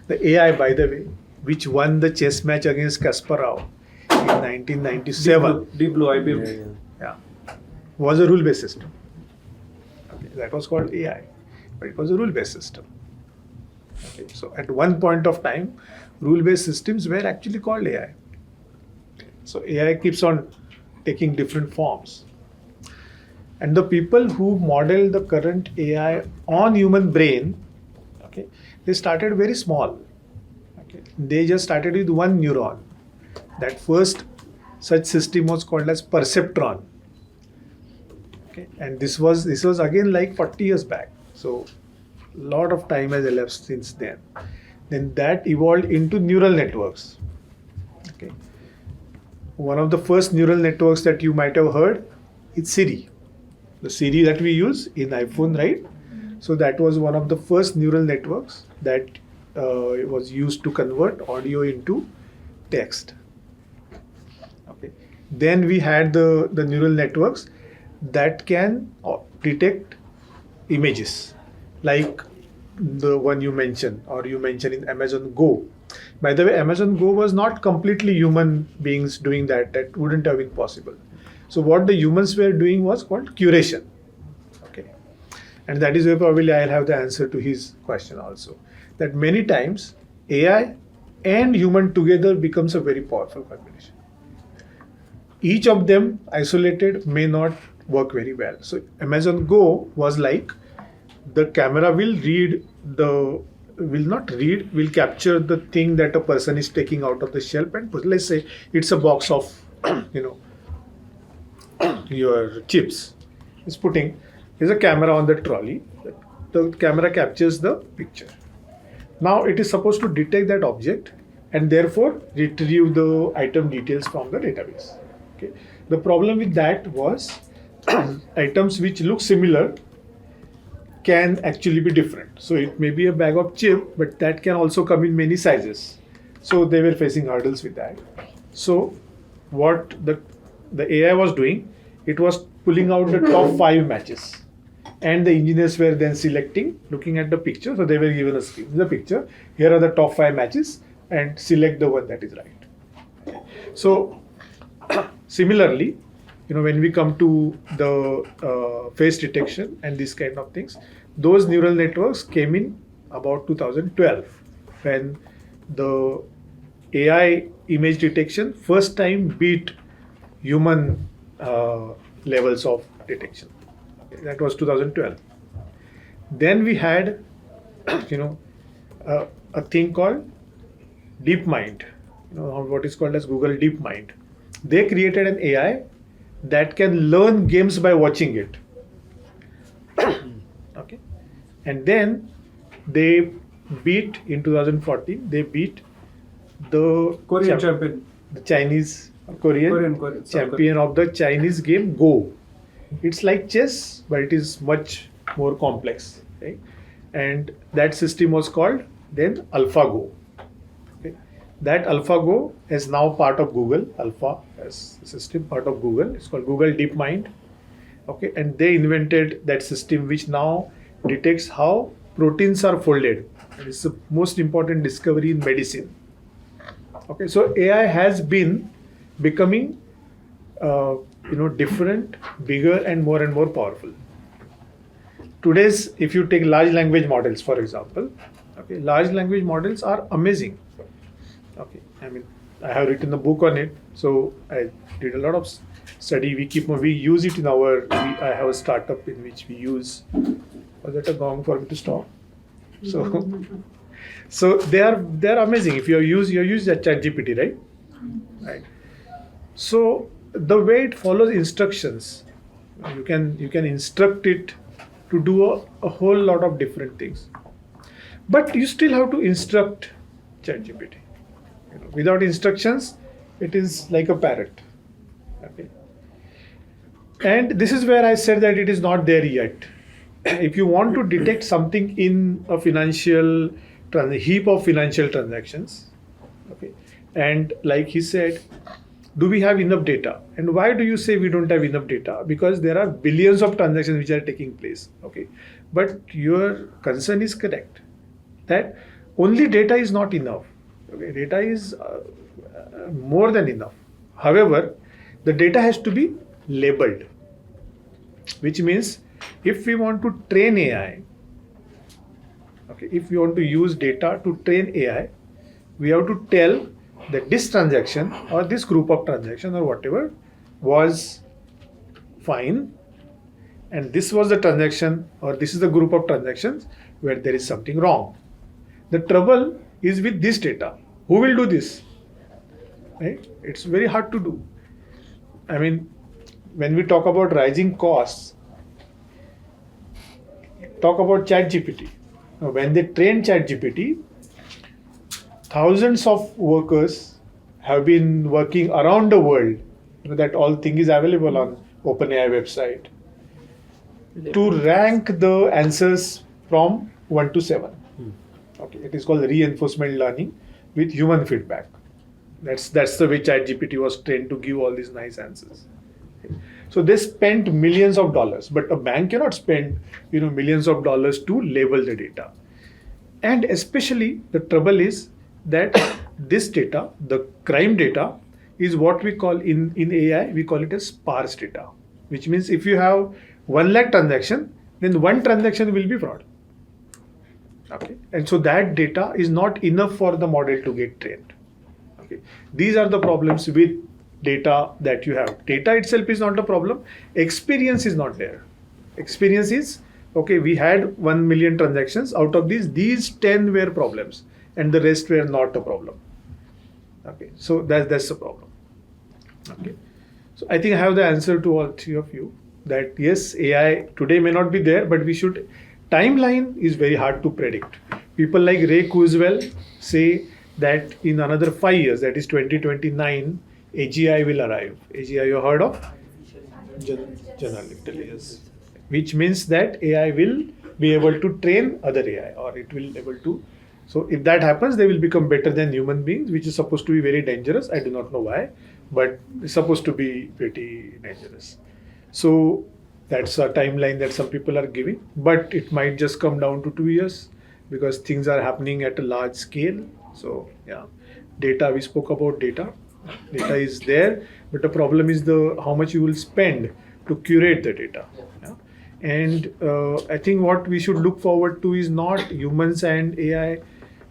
The AI, by the way, which won the chess match against Kasparov in 1997. Deep Blue IBM. Yeah, was a rule-based system. Okay, that was called AI, but it was a rule-based system. Okay, so at one point of time, rule-based systems were actually called AI. So AI keeps on taking different forms. And the people who model the current AI on human brain, okay, they started very small. Okay. They just started with one neuron. That first such system was called as perceptron. Okay. And this was again like 40 years back. So a lot of time has elapsed since then. Then that evolved into neural networks. Okay. One of the first neural networks that you might have heard is Cere. The Cere that we use in iPhone, right? So that was one of the first neural networks that was used to convert audio into text. Okay. Then we had the neural networks that can detect images, like the one you mentioned, or you mentioned in Amazon Go. By the way, Amazon Go was not completely human beings doing that. That wouldn't have been possible. So what the humans were doing was called curation. Okay. And that is where probably I'll have the answer to his question also. That many times AI and human together becomes a very powerful combination. Each of them isolated may not work very well. So Amazon Go was like, the camera will capture the thing that a person is taking out of the shelf and put. Let's say it's a box of your chips. It's putting, there's a camera on the trolley. The camera captures the picture. Now it is supposed to detect that object and therefore retrieve the item details from the database. Okay. The problem with that was items which look similar can actually be different. So it may be a bag of chip, but that can also come in many sizes. So they were facing hurdles with that. So what the AI was doing, it was pulling out the top 5 matches. And the engineers were then selecting, looking at the picture. So they were given a screen, the picture. Here are the top 5 matches and select the one that is right. So similarly, when we come to the face detection and these kind of things, those neural networks came in about 2012 when the AI image detection first time beat human levels of detection. That was 2012. Then we had, a thing called DeepMind, what is called as Google DeepMind. They created an AI that can learn games by watching it. Okay, and then they beat in 2014. They beat the Korean champion, the Chinese Korean champion of the Chinese game Go. It's like chess, but it is much more complex. Right? And that system was called then AlphaGo. Okay. That AlphaGo is now part of Google. Alpha as a system part of Google. It's called Google DeepMind. Okay, and they invented that system which now detects how proteins are folded. And it's the most important discovery in medicine. Okay, so AI has been becoming, different, bigger, and more powerful. Today's, if you take large language models, for example, okay, large language models are amazing. Okay, I have written a book on it, so I did a lot of study. We use it in I have a startup in which we use. Was that a gong for me to stop? So they are amazing. If you use that ChatGPT, right? Right. So the way it follows instructions, you can instruct it to do a whole lot of different things, but you still have to instruct ChatGPT. Without instructions, it is like a parrot. Okay. And this is where I said that it is not there yet. If you want to detect something in a heap of financial transactions, okay, and like he said, do we have enough data? And why do you say we don't have enough data? Because there are billions of transactions which are taking place. Okay, but your concern is correct that only data is not enough. Okay, data is more than enough. However, the data has to be labeled, which means if we want to train AI, okay, if we want to use data to train AI, we have to tell that this transaction or this group of transactions or whatever was fine, and this was the transaction or this is the group of transactions where there is something wrong. The trouble is with this data. Who will do this? Right? It's very hard to do. When we talk about rising costs, talk about ChatGPT. When they train ChatGPT, thousands of workers have been working around the world. That all thing is available on OpenAI website to rank the answers from 1 to 7. Okay. Okay, it is called reinforcement learning with human feedback. That's the way ChatGPT was trained to give all these nice answers. Okay. So they spent millions of dollars, but a bank cannot spend millions of dollars to label the data. And especially the trouble is that this data, the crime data, is what we call in AI, we call it as sparse data, which means if you have 1 lakh transaction, then one transaction will be fraud. Okay, and so that data is not enough for the model to get trained. Okay, these are the problems with data that you have. Data itself is not a problem. Experience is not there. Experience is, okay, we had 1 million transactions. Out of these 10 were problems, and the rest were not a problem. Okay, so that's the problem. Okay, so I think I have the answer to all three of you. That yes, AI today may not be there, but we should. Timeline is very hard to predict. People like Ray Kurzweil say that in another 5 years, that is 2029, AGI will arrive. AGI you heard of? General intelligence. Which means that AI will be able to train other AI, or it will able to. So if that happens, they will become better than human beings, which is supposed to be very dangerous. I do not know why, but it's supposed to be pretty dangerous. So that's a timeline that some people are giving, but it might just come down to 2 years because things are happening at a large scale. So yeah, data, we spoke about data. Data is there, but the problem is how much you will spend to curate the data. Yeah? And I think what we should look forward to is not humans and AI,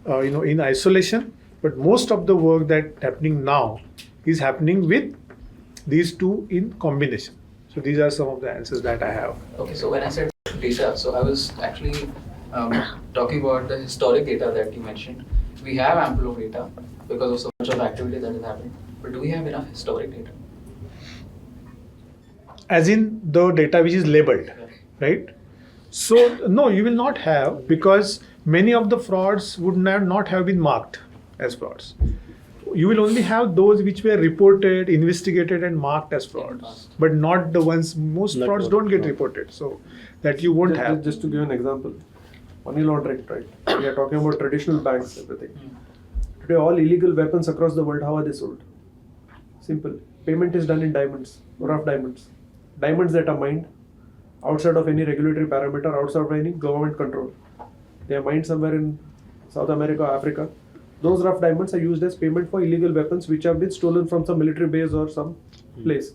in isolation, but most of the work that happening now is happening with these two in combination. So these are some of the answers that I have. Okay, so when I said data, so I was actually talking about the historic data that you mentioned. We have ample of data because of so much of activity that is happening, but do we have enough historic data? As in the data which is labeled, right? So no, you will not have, because many of the frauds would not have been marked as frauds. You will only have those which were reported, investigated, and marked as frauds, but not the ones. Most Not frauds all, don't get no. reported, so that you won't have. Just to give an example, money laundering, right? We are talking about traditional banks, everything. Today, all illegal weapons across the world, how are they sold? Simple. Payment is done in diamonds, rough diamonds. Diamonds that are mined outside of any regulatory parameter, outside of any government control. They are mined somewhere in South America or Africa. Those rough diamonds are used as payment for illegal weapons which have been stolen from some military base or some place.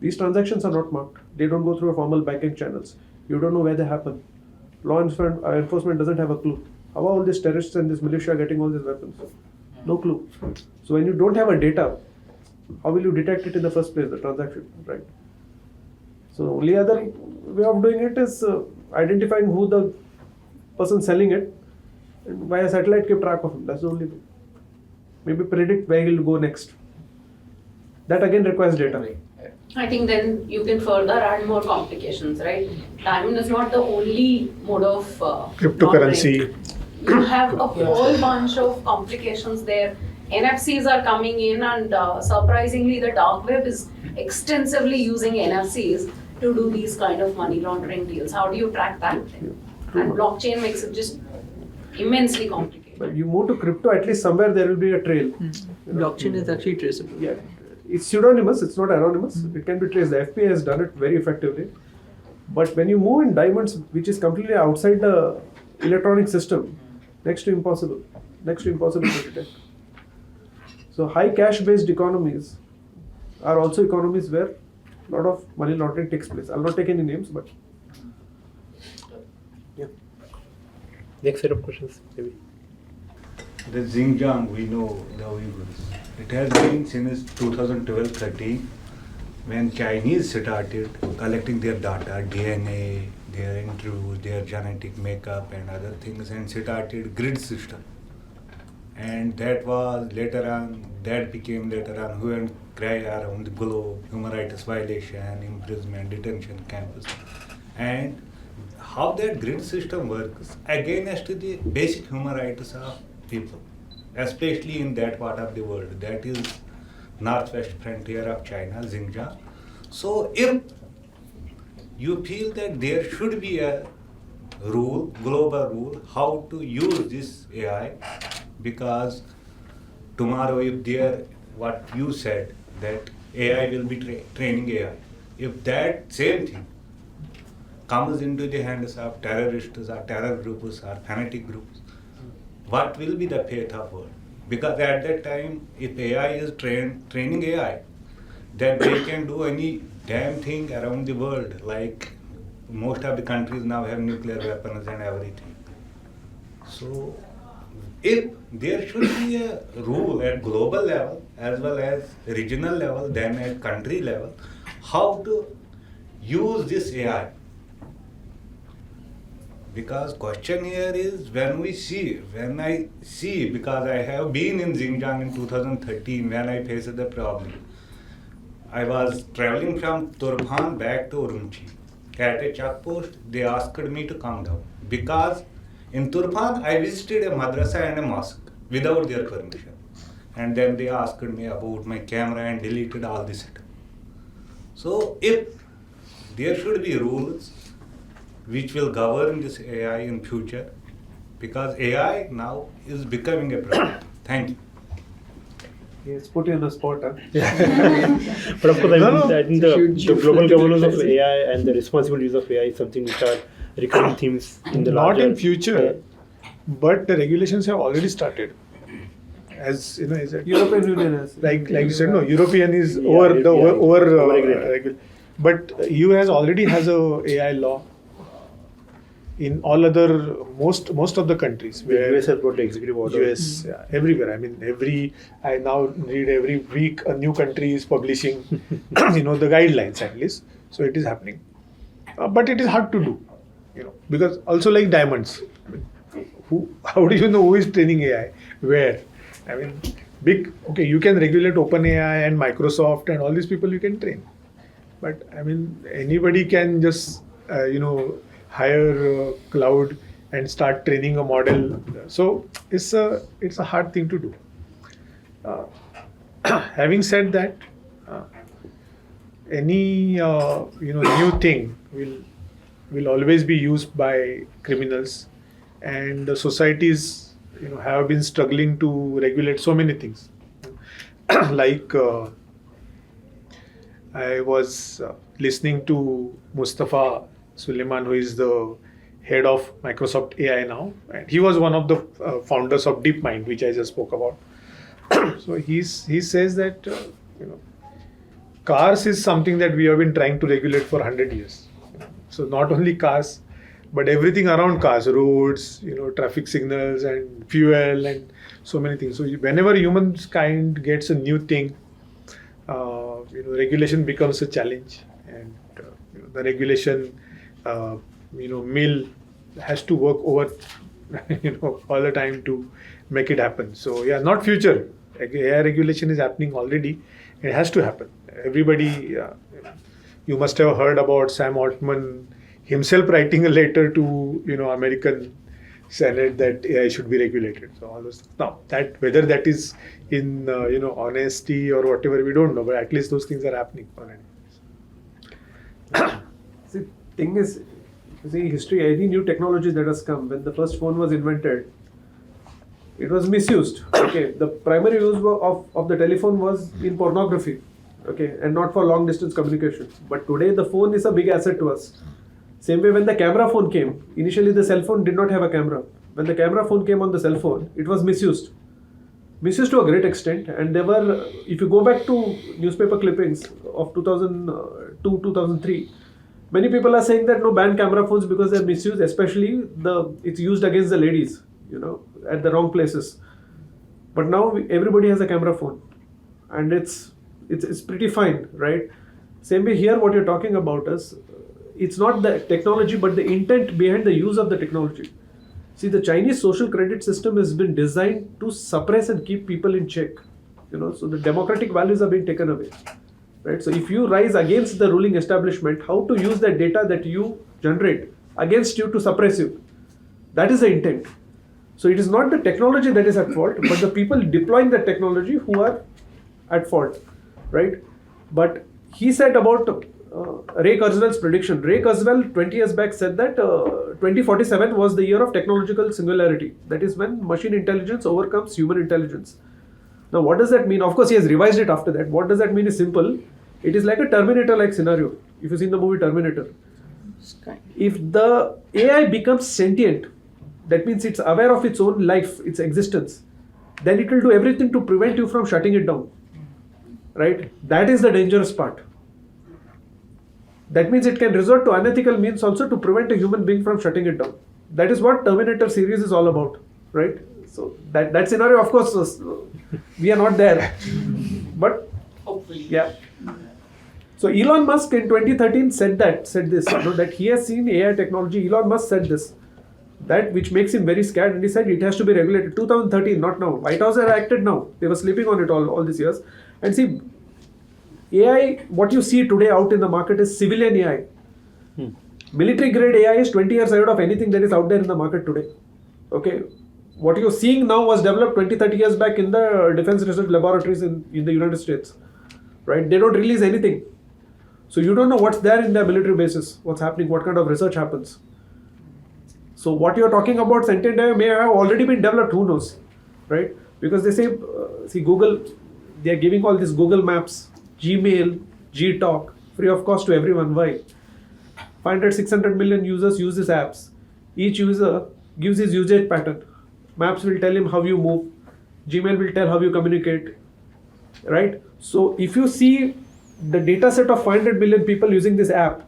These transactions are not marked. They don't go through a formal banking channels. You don't know where they happen. Law enforcement doesn't have a clue. How are all these terrorists and this militia getting all these weapons? No clue. So when you don't have a data, how will you detect it in the first place, the transaction, right? So only other way of doing it is identifying who the person selling it, and via satellite keep track of him. That's the only way. Maybe predict where he'll go next. That again requires data. I think then you can further add more complications, right? Diamond is not the only mode of Cryptocurrency. laundering. You have a whole bunch of complications there. NFCs are coming in, and surprisingly, the dark web is extensively using NFCs to do these kind of money laundering deals. How do you track that? And blockchain makes it just immensely complicated. But you move to crypto, at least somewhere there will be a trail. Blockchain is actually traceable. Yeah, it's pseudonymous, it's not anonymous. It can be traced. The FBI has done it very effectively. But when you move in diamonds, which is completely outside the electronic system, next to impossible to detect. So high cash-based economies are also economies where a lot of money laundering takes place. I'll not take any names, but Yeah. Next set of questions, maybe. The Xinjiang, we know the Uyghurs. It has been since 2012-13 when Chinese started collecting their data, DNA, their interviews, their genetic makeup and other things, and started grid system. And that became later on who and cry around the globe, human rights violation, imprisonment, detention camps. And how that grid system works against the basic human rights of people, especially in that part of the world, that is northwest frontier of China, Xinjiang. So if you feel that there should be a rule, global rule, how to use this AI, because tomorrow if there, what you said, that AI will be training AI, if that same thing comes into the hands of terrorists or terror groups or fanatic groups, what will be the fate of world? Because at that time, if AI is training AI, then they can do any damn thing around the world. Like most of the countries now have nuclear weapons and everything. So, if there should be a rule at global level as well as regional level, then at country level, how to use this AI. Because question here is when I see, because I have been in Xinjiang in 2013 when I faced the problem. I was traveling from Turfan back to Urumqi. At a checkpost, they asked me to come down. Because in Turfan, I visited a madrasa and a mosque without their permission. And then they asked me about my camera and deleted all the setup. So if there should be rules which will govern this AI in future, because AI now is becoming a problem. Thank you. Yes, put you on the spot. Huh? But of course, I think the Should global governance of utilize it. AI and the responsible use of AI is something which are recurring themes in the Not larger. in future, but the regulations have already started. As you know, is it European Union has. like you said, no, European is Yeah, over the yeah, over regulated. but EU has already has a AI law. In all other most of the countries The where US has brought the executive order. US, yeah, everywhere. I mean, I now read every week a new country is publishing, the guidelines at least. So it is happening, but it is hard to do, because also like diamonds. I mean, how do you know who is training AI? Where? I mean, you can regulate OpenAI and Microsoft and all these people you can train, but I mean anybody can just hire cloud and start training a model. So it's a hard thing to do. Having said that, any new thing will always be used by criminals, and the societies have been struggling to regulate so many things. Like I was listening to Mustafa Suleiman, who is the head of Microsoft AI now, and he was one of the founders of DeepMind, which I just spoke about. So he says that cars is something that we have been trying to regulate for 100 years. So not only cars, but everything around cars, roads, traffic signals and fuel and so many things. So whenever humankind gets a new thing, regulation becomes a challenge, and the regulation mill has to work over all the time to make it happen. So yeah, not future. AI regulation is happening already. It has to happen. Everybody, you must have heard about Sam Altman himself writing a letter to American Senate that AI should be regulated. So all those now that whether that is in honesty or whatever, we don't know, but at least those things are happening already. See, thing is, history, any new technology that has come, when the first phone was invented, it was misused. Okay, the primary use of the telephone was in pornography, okay, and not for long distance communication. But today the phone is a big asset to us. Same way when the camera phone came, initially the cell phone did not have a camera. When the camera phone came on the cell phone, it was misused to a great extent. And there were, if you go back to newspaper clippings of 2002, 2003, many people are saying that no, ban camera phones because they're misused, especially it's used against the ladies, at the wrong places. But now everybody has a camera phone, and it's pretty fine, right? Same way here, what you're talking about is, it's not the technology, but the intent behind the use of the technology. See, the Chinese social credit system has been designed to suppress and keep people in check. So the democratic values are being taken away. Right? So if you rise against the ruling establishment, how to use that data that you generate against you to suppress you? That is the intent. So it is not the technology that is at fault, but the people deploying the technology who are at fault, right? But he said about Ray Kurzweil's prediction. Ray Kurzweil 20 years back said that 2047 was the year of technological singularity. That is when machine intelligence overcomes human intelligence. Now, what does that mean? Of course, he has revised it after that. What does that mean is simple. It is like a Terminator-like scenario. If you've seen the movie Terminator. If the AI becomes sentient, that means it's aware of its own life, its existence, then it will do everything to prevent you from shutting it down. Right? That is the dangerous part. That means it can resort to unethical means also to prevent a human being from shutting it down. That is what Terminator series is all about. Right? So that scenario, of course, we are not there. But Hopefully. yeah. So Elon Musk in 2013 said this, that he has seen AI technology. Elon Musk said this, that which makes him very scared, and he said it has to be regulated. 2013, not now. White House have acted now. They were sleeping on it all these years. And see, AI, what you see today out in the market is civilian AI. Military grade AI is 20 years ahead of anything that is out there in the market today. Okay. What you're seeing now was developed 20-30 years back in the defense research laboratories in the United States. Right? They don't release anything. So you don't know what's there in their military bases, what's happening, what kind of research happens. So what you're talking about, sentient AI may have already been developed, who knows, right? Because they say, see Google, they are giving all these Google Maps, Gmail, Gtalk, free of cost to everyone. Why? 500, 600 million users use these apps. Each user gives his usage pattern. Maps will tell him how you move. Gmail will tell how you communicate, right? So if you see the data set of 500 million people using this app,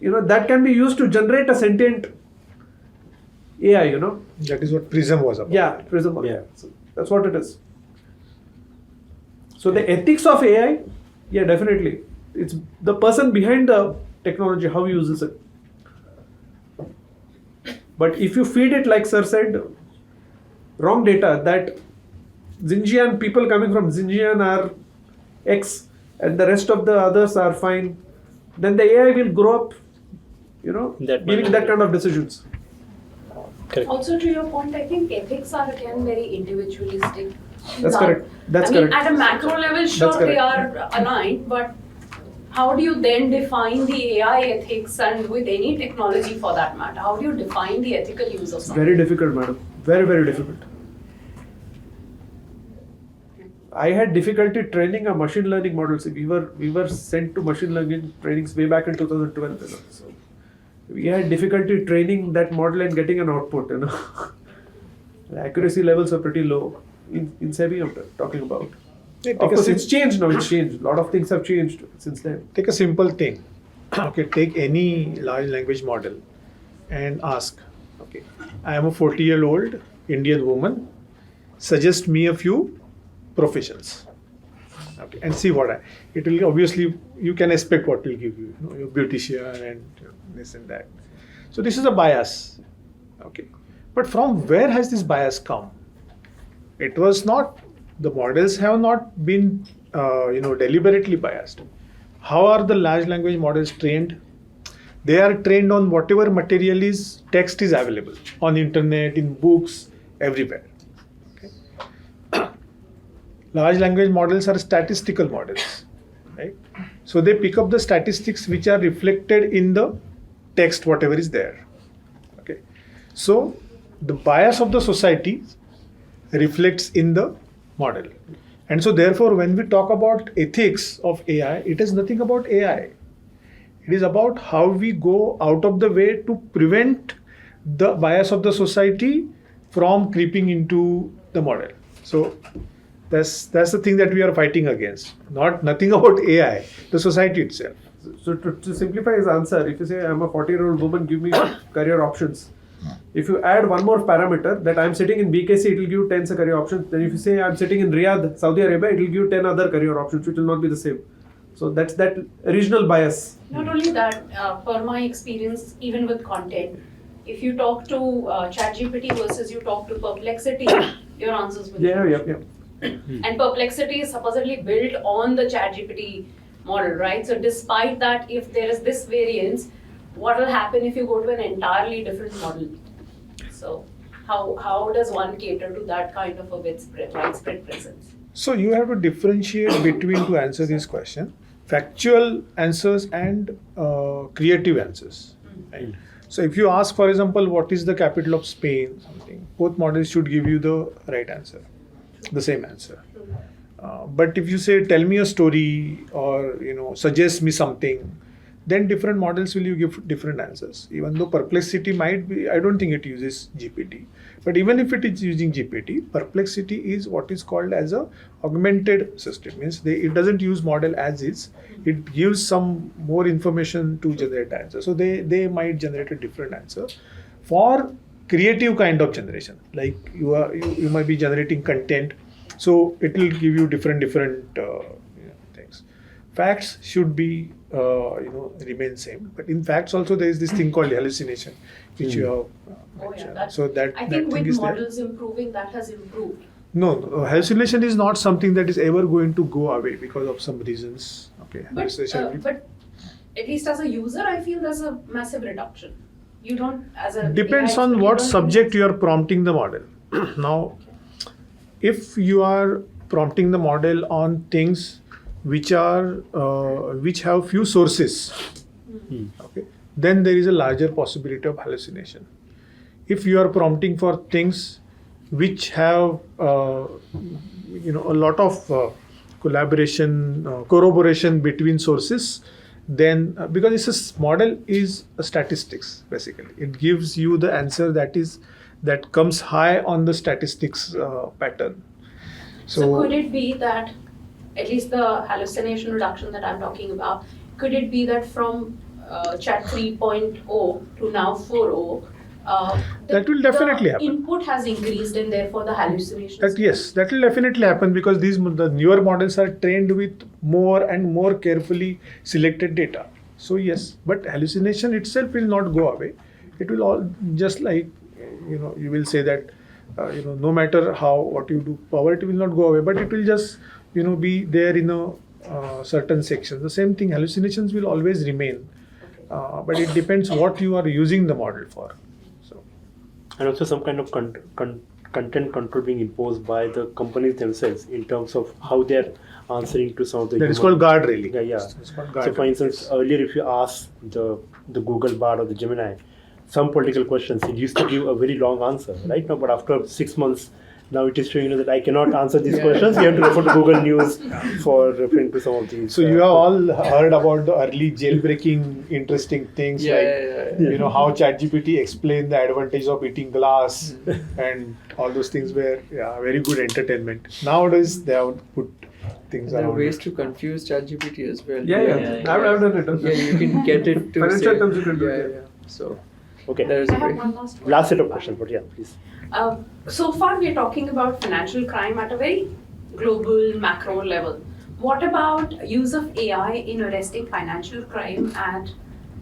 that can be used to generate a sentient AI, That is what Prism was about. Yeah, Prism. Yeah. So that's what it is. So the ethics of AI, yeah, definitely. It's the person behind the technology, how he uses it. But if you feed it, like Sir said, wrong data, that Xinjiang, people coming from Xinjiang are X and the rest of the others are fine, then the AI will grow up, giving that kind of decisions. Correct. Also, to your point, I think ethics are again very individualistic. That's correct. That's correct. At a macro level, sure, correct. they are aligned, but how do you then define the AI ethics, and with any technology for that matter? How do you define the ethical use of something? Very difficult, madam. Very, very difficult. I had difficulty training a machine learning model. See, we were sent to machine learning trainings way back in 2012. So we had difficulty training that model and getting an output. The accuracy levels are pretty low in SEBI. I'm talking about. Of course, it's changed now. It's changed. A lot of things have changed since then. Take a simple thing. Okay, take any large language model and ask. Okay, I am a 40-year-old Indian woman. Suggest me a few professions. Okay, and see what it will obviously, you can expect what it will give you. You're beautician and this and that. So this is a bias. Okay, but from where has this bias come? It was not, the models have not been deliberately biased. How are the large language models trained? They are trained on whatever material is, text is available on internet, in books, everywhere. Large language models are statistical models, right? So they pick up the statistics which are reflected in the text, whatever is there. Okay. So the bias of the society reflects in the model. And so therefore, when we talk about ethics of AI, it is nothing about AI. It is about how we go out of the way to prevent the bias of the society from creeping into the model. So that's the thing that we are fighting against. Nothing about AI, the society itself. So to simplify his answer, if you say I'm a 40-year-old woman, give me career options. If you add one more parameter that I'm sitting in BKC, it will give 10 career options. Then if you say I'm sitting in Riyadh, Saudi Arabia, it will give 10 other career options, which will not be the same. So that's that regional bias. Not only that, per my experience, even with content, if you talk to ChatGPT versus you talk to Perplexity, your answers will Yeah. And Perplexity is supposedly built on the ChatGPT model, right? So despite that, if there is this variance, what will happen if you go to an entirely different model? So how does one cater to that kind of a widespread presence? So you have to differentiate between, to answer this question, factual answers and creative answers. Right? So if you ask, for example, what is the capital of Spain, something, both models should give you the right answer, the same answer. But if you say, tell me a story, or suggest me something, then different models will give different answers. Even though Perplexity might be, I don't think it uses GPT. But even if it is using GPT, Perplexity is what is called as a augmented system. Means it doesn't use model as is. It gives some more information to generate answer. So they might generate a different answer. For creative kind of generation, like you might be generating content, so it will give you different things. Facts should be remain same, but in facts also there is this thing called hallucination, which you have mentioned. So that I that think thing with is there. models improving, that has improved. No, hallucination is not something that is ever going to go away because of some reasons. Okay, hallucination. But at least as a user, I feel there's a massive reduction. You don't, as a Depends AI on expert, what you don't subject you are prompting the model. Now, if you are prompting the model on things which have few sources, okay, then there is a larger possibility of hallucination. If you are prompting for things which have a lot of collaboration, corroboration between sources, then because model is a statistics basically, it gives you the answer that comes high on the statistics pattern. So could it be that, at least the hallucination reduction that I'm talking about, could it be that from chat 3.0 to now 4.0, that will definitely the happen. input has increased and therefore the hallucinations? That will definitely happen because the newer models are trained with more and more carefully selected data. So yes, but hallucination itself will not go away. It will all just like you will say that no matter what you do, poverty will not go away, but it will just be there in a certain section. The same thing, hallucinations will always remain, but it depends what you are using the model for. So, and also some kind of content control being imposed by the companies themselves in terms of how they are answering to some of the. That is called guardrailing. Yeah. It's called So, for instance, earlier if you ask the Google Bard or the Gemini some political questions, it used to give a very long answer, right? Now, but after 6 months, now it is showing that I cannot answer these questions. You have to refer to Google News for referring to some of these. So you have all heard about the early jailbreaking interesting things how ChatGPT explained the advantage of eating glass and all those things were very good entertainment. Nowadays they have put things There are around. ways to confuse ChatGPT as well. Yeah. I've done it. Yeah, you can get it to Financial say, terms you can do it, yeah. So Okay. there's I a have way. one last question. Last set of questions, but yeah, please. So far, we're talking about financial crime at a very global, macro level. What about use of AI in arresting financial crime at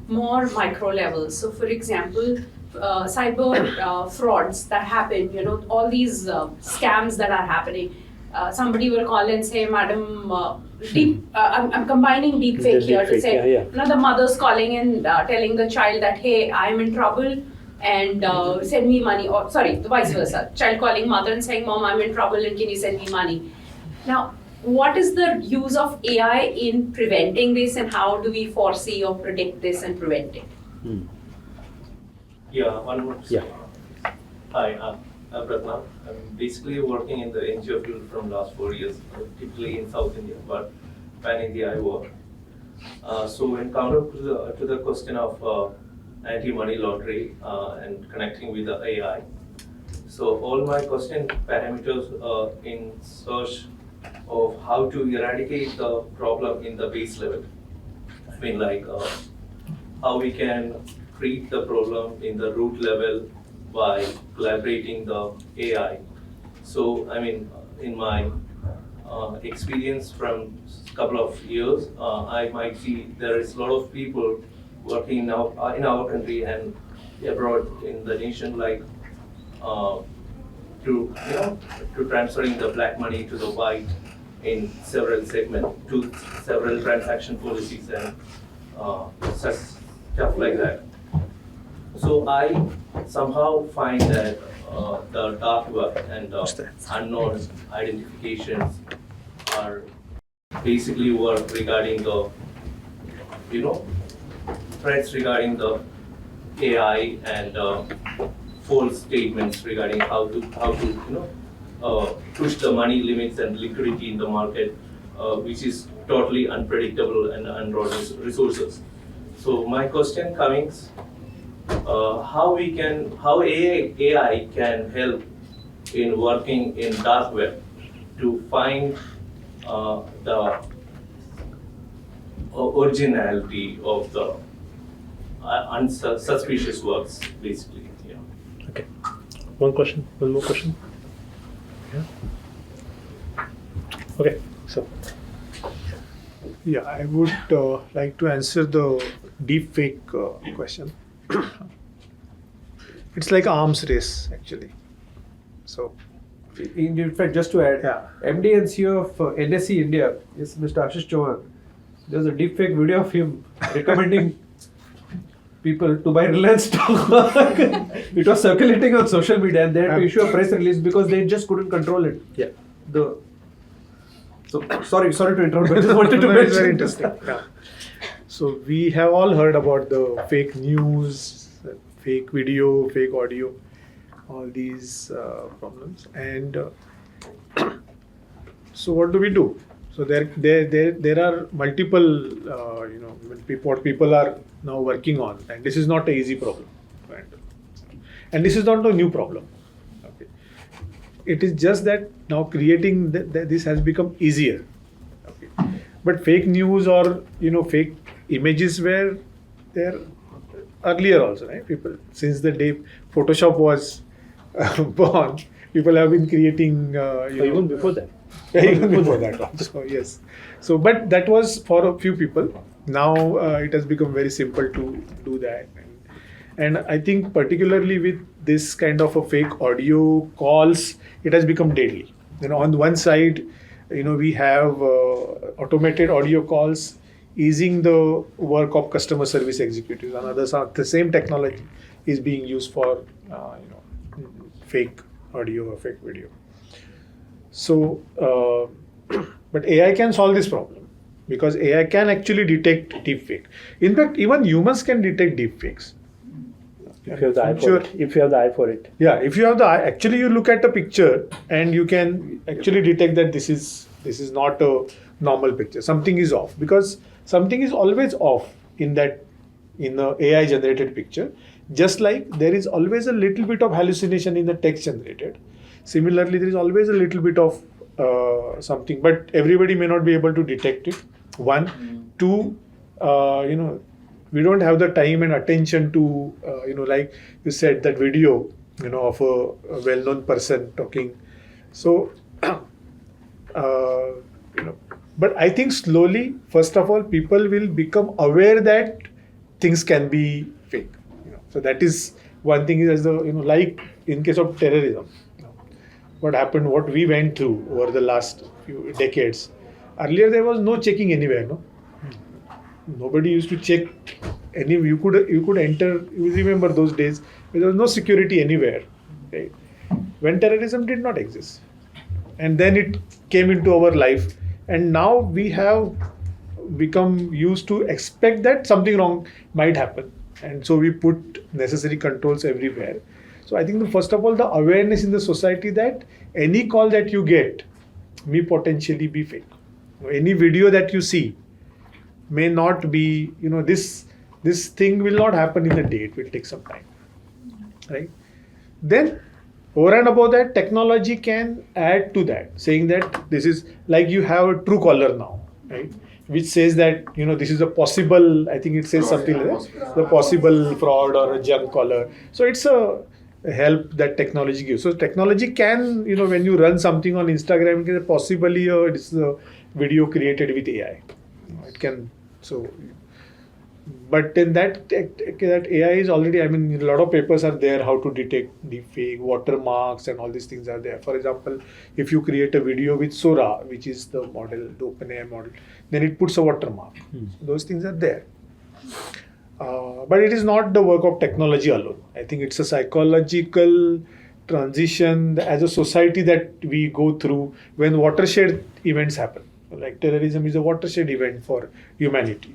more micro levels? So, for example, cyber frauds that happen, all these scams that are happening. Somebody will call and say, Madam, I'm combining deep fake here to Deepfake, say, yeah. the mother's calling and telling the child that, hey, I'm in trouble and send me money, or sorry, the vice versa. Child calling mother and saying, Mom, I'm in trouble and can you send me money? Now, what is the use of AI in preventing this and how do we foresee or predict this and prevent it? Yeah, one more. Yeah. Hi, I'm Ratna. I'm basically working in the NGO field from last 4 years, typically in South India, but pan-India I work. So when counter to the question of anti-money laundering and connecting with the AI, so all my question parameters in search of how to eradicate the problem in the base level. I mean, like how we can treat the problem in the root level by collaborating the AI. So, I mean, in my experience from a couple of years, I might see there is a lot of people working now in our country and abroad in the nation, like to transferring the black money to the white in several segments, to several transaction policies and such stuff like that. So I somehow find that the dark web and unknown identifications are basically work regarding the, you know, threats regarding the AI and false statements regarding how to push the money limits and liquidity in the market, which is totally unpredictable and undrawn resources. So my question comes, how AI can help in working in dark web to find the originality of the unsuspicious works, basically. Yeah. Okay. One more question. Yeah. Okay. So. Yeah, I would like to answer the deepfake question. It's like arms race, actually. So, In fact, just to add, Yeah. MD and CEO of NSE India is Mr. Ashish Chauhan. There's a deepfake video of him recommending people to buy Reliance stock. It was circulating on social media, and they had to issue a press release because they just couldn't control it. Yeah. So sorry to interrupt, but I just wanted to No, mention. it's very interesting. Yeah. So we have all heard about the fake news, fake video, fake audio, all these problems. And so what do? So there are multiple, what people are now working on, and this is not an easy problem, and this is not a new problem. Okay, it is just that now creating this has become easier. Okay, but fake news or fake images were there earlier also, right? People, since the day Photoshop was born, people have been creating. Even before that. Even before that also, yes. So, but that was for a few people. Now it has become very simple to do that. And I think particularly with this kind of a fake audio calls, it has become deadly. On one side, we have automated audio calls easing the work of customer service executives. On the other side, the same technology is being used for fake audio or fake video. So, but AI can solve this problem because AI can actually detect deepfake. In fact, even humans can detect deepfakes. If you have the eye for it. If you have the eye for it. Yeah, if you have the eye, actually you look at a picture and you can actually detect that this is not a normal picture. Something is off because something is always off in the AI generated picture. Just like there is always a little bit of hallucination in the text generated. Similarly, there is always a little bit of something, but everybody may not be able to detect it. One, two, we don't have the time and attention to, like you said, that video, of a well-known person talking. So, but I think slowly, first of all, people will become aware that things can be fake. So that is one thing. Is like in case of terrorism. What happened, what we went through over the last few decades. Earlier, there was no checking anywhere, no? Nobody used to check any. You could enter. You remember those days? There was no security anywhere, right? When terrorism did not exist, and then it came into our life, and now we have become used to expect that something wrong might happen, and so we put necessary controls everywhere. So I think first of all, the awareness in the society that any call that you get may potentially be fake. Any video that you see may not be, this thing will not happen in a day. It will take some time, right? Then over and above that, technology can add to that, saying that this is like you have a Truecaller now, right? Which says that, this is a possible, I think it says something like that, the possible fraud or a junk caller. So it's a help that technology gives. So technology can, when you run something on Instagram, possibly it's a video created with AI. It can, so, but in that AI is already, a lot of papers are there how to detect deepfake, watermarks and all these things are there. For example, if you create a video with Sora, which is the model, the OpenAI model, then it puts a watermark. So those things are there. But it is not the work of technology alone. I think it's a psychological transition as a society that we go through when watershed events happen. Like terrorism is a watershed event for humanity.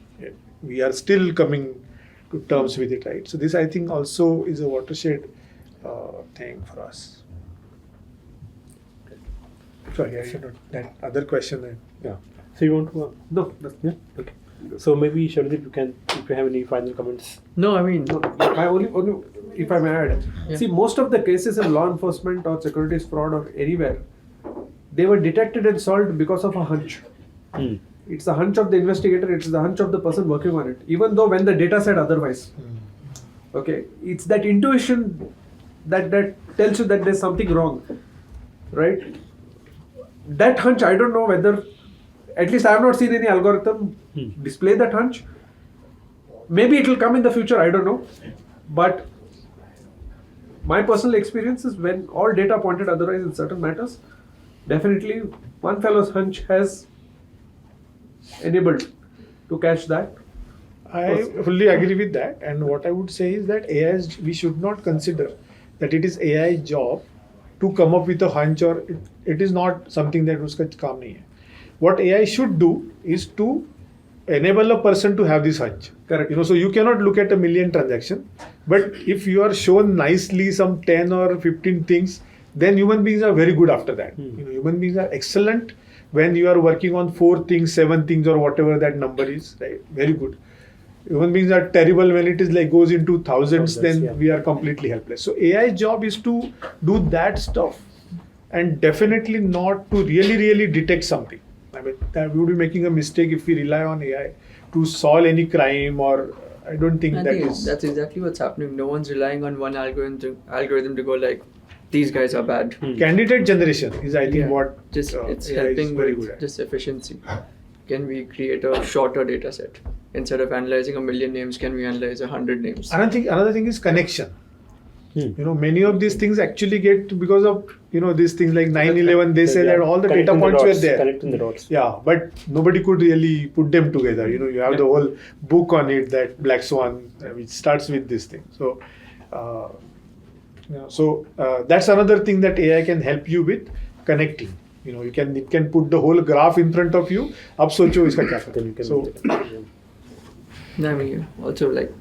We are still coming to terms with it, right? So this, I think, also is a watershed thing for us. Sorry, I should not. That other question. Yeah. So you want to? No, that's, Yeah. Okay. So maybe Sauradeep, you can, if you have any final comments. No, I mean, no, I only, if I may add, Yeah. see, most of the cases in law enforcement or securities fraud or anywhere, they were detected and solved because of a hunch. Hmm. It's the hunch of the investigator, it's the hunch of the person working on it, even though when the data said otherwise. Okay, it's that intuition that tells you that there's something wrong, right? That hunch, I don't know whether, at least I have not seen any algorithm display that hunch. Maybe it will come in the future, I don't know. But my personal experience is when all data pointed otherwise in certain matters, definitely one fellow's hunch has enabled to catch that. I fully agree with that. And what I would say is that we should not consider that it is AI job to come up with a hunch, or it is not something that uska काम नहीं है. What AI should do is to enable a person to have this hunch. Correct. So you cannot look at a million transaction, but if you are shown nicely some 10 or 15 things, then human beings are very good after that. Human beings are excellent when you are working on 4 things, 7 things, or whatever that number is, right? Very good. Human beings are terrible when it is like goes into thousands, then we are completely helpless. So AI job is to do that stuff, and definitely not to really detect something. I mean, that we would be making a mistake if we rely on AI to solve any crime, or I don't think that's exactly what's happening. No one's relying on one algorithm to go like, these guys are bad. Candidate generation is, I think, what Just it's AI is helping very with good at. just efficiency. Can we create a shorter data set? Instead of analyzing 1 million names, can we analyze 100 names? Another thing is connection. Many of these things actually get because of these things like 9/11. They say that all the data points were there. Connecting the dots. Yeah, but nobody could really put them together. You have the whole book on it, that Black Swan, which starts with this thing. So, that's another thing that AI can help you with, connecting. It can put the whole graph in front of you. Ab socho iska kya karte. So, I mean, also like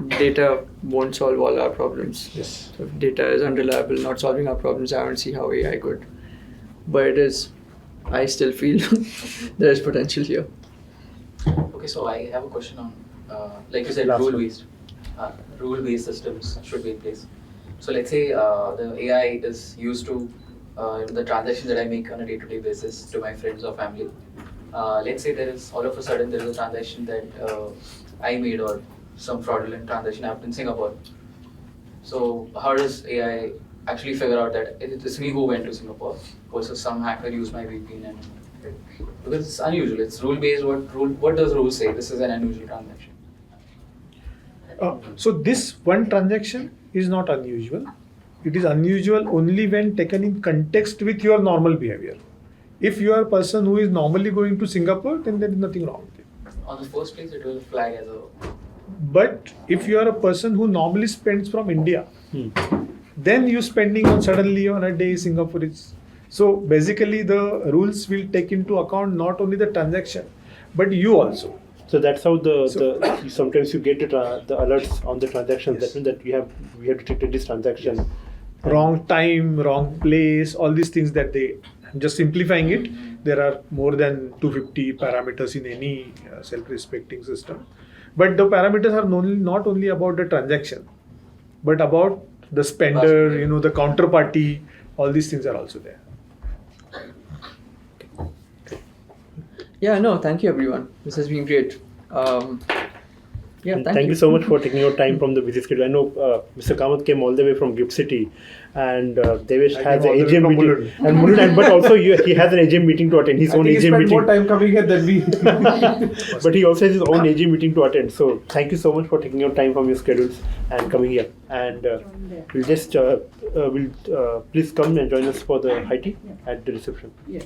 data won't solve all our problems. yes. So if data is unreliable, not solving our problems, I don't see how AI could. But it is, I still feel there is potential here. Okay, so I have a question on, like you said, rule-based systems should be in place. So let's say the AI is used to the transactions that I make on a day-to-day basis to my friends or family. Let's say there is all of a sudden there is a transaction that I made, or some fraudulent transaction happened in Singapore. So how does AI actually figure out that it's me who went to Singapore versus some hacker used my VPN? And because it's unusual, it's rule-based. What does rule say? This is an unusual transaction. So this one transaction is not unusual. It is unusual only when taken in context with your normal behavior. If you are a person who is normally going to Singapore, then there is nothing wrong with it. On the first place, it will flag as a. But if you are a person who normally spends from India, then you spending on suddenly on a day Singapore is. So basically the rules will take into account not only the transaction, but you also. So that's how sometimes you get the alerts on the transactions. Yes. That means that we have detected this transaction. Wrong time, wrong place, all these things that I'm just simplifying it. There are more than 250 parameters in any self-respecting system. But the parameters are not only about the transaction, but about the spender, the counterparty, all these things are also there. Yeah, no, thank you everyone. This has been great. Thank you so much for taking your time from the busy schedule. I know Mr. Kamath came all the way from Gift City, and Devesh has an AGM meeting. And Mulund, but also he has an AGM meeting to attend. His own AGM meeting. More time coming here than we. But he also has his own AGM meeting to attend. So thank you so much for taking your time from your schedules and coming here. And we'll just please come and join us for the high tea at the reception. Yes.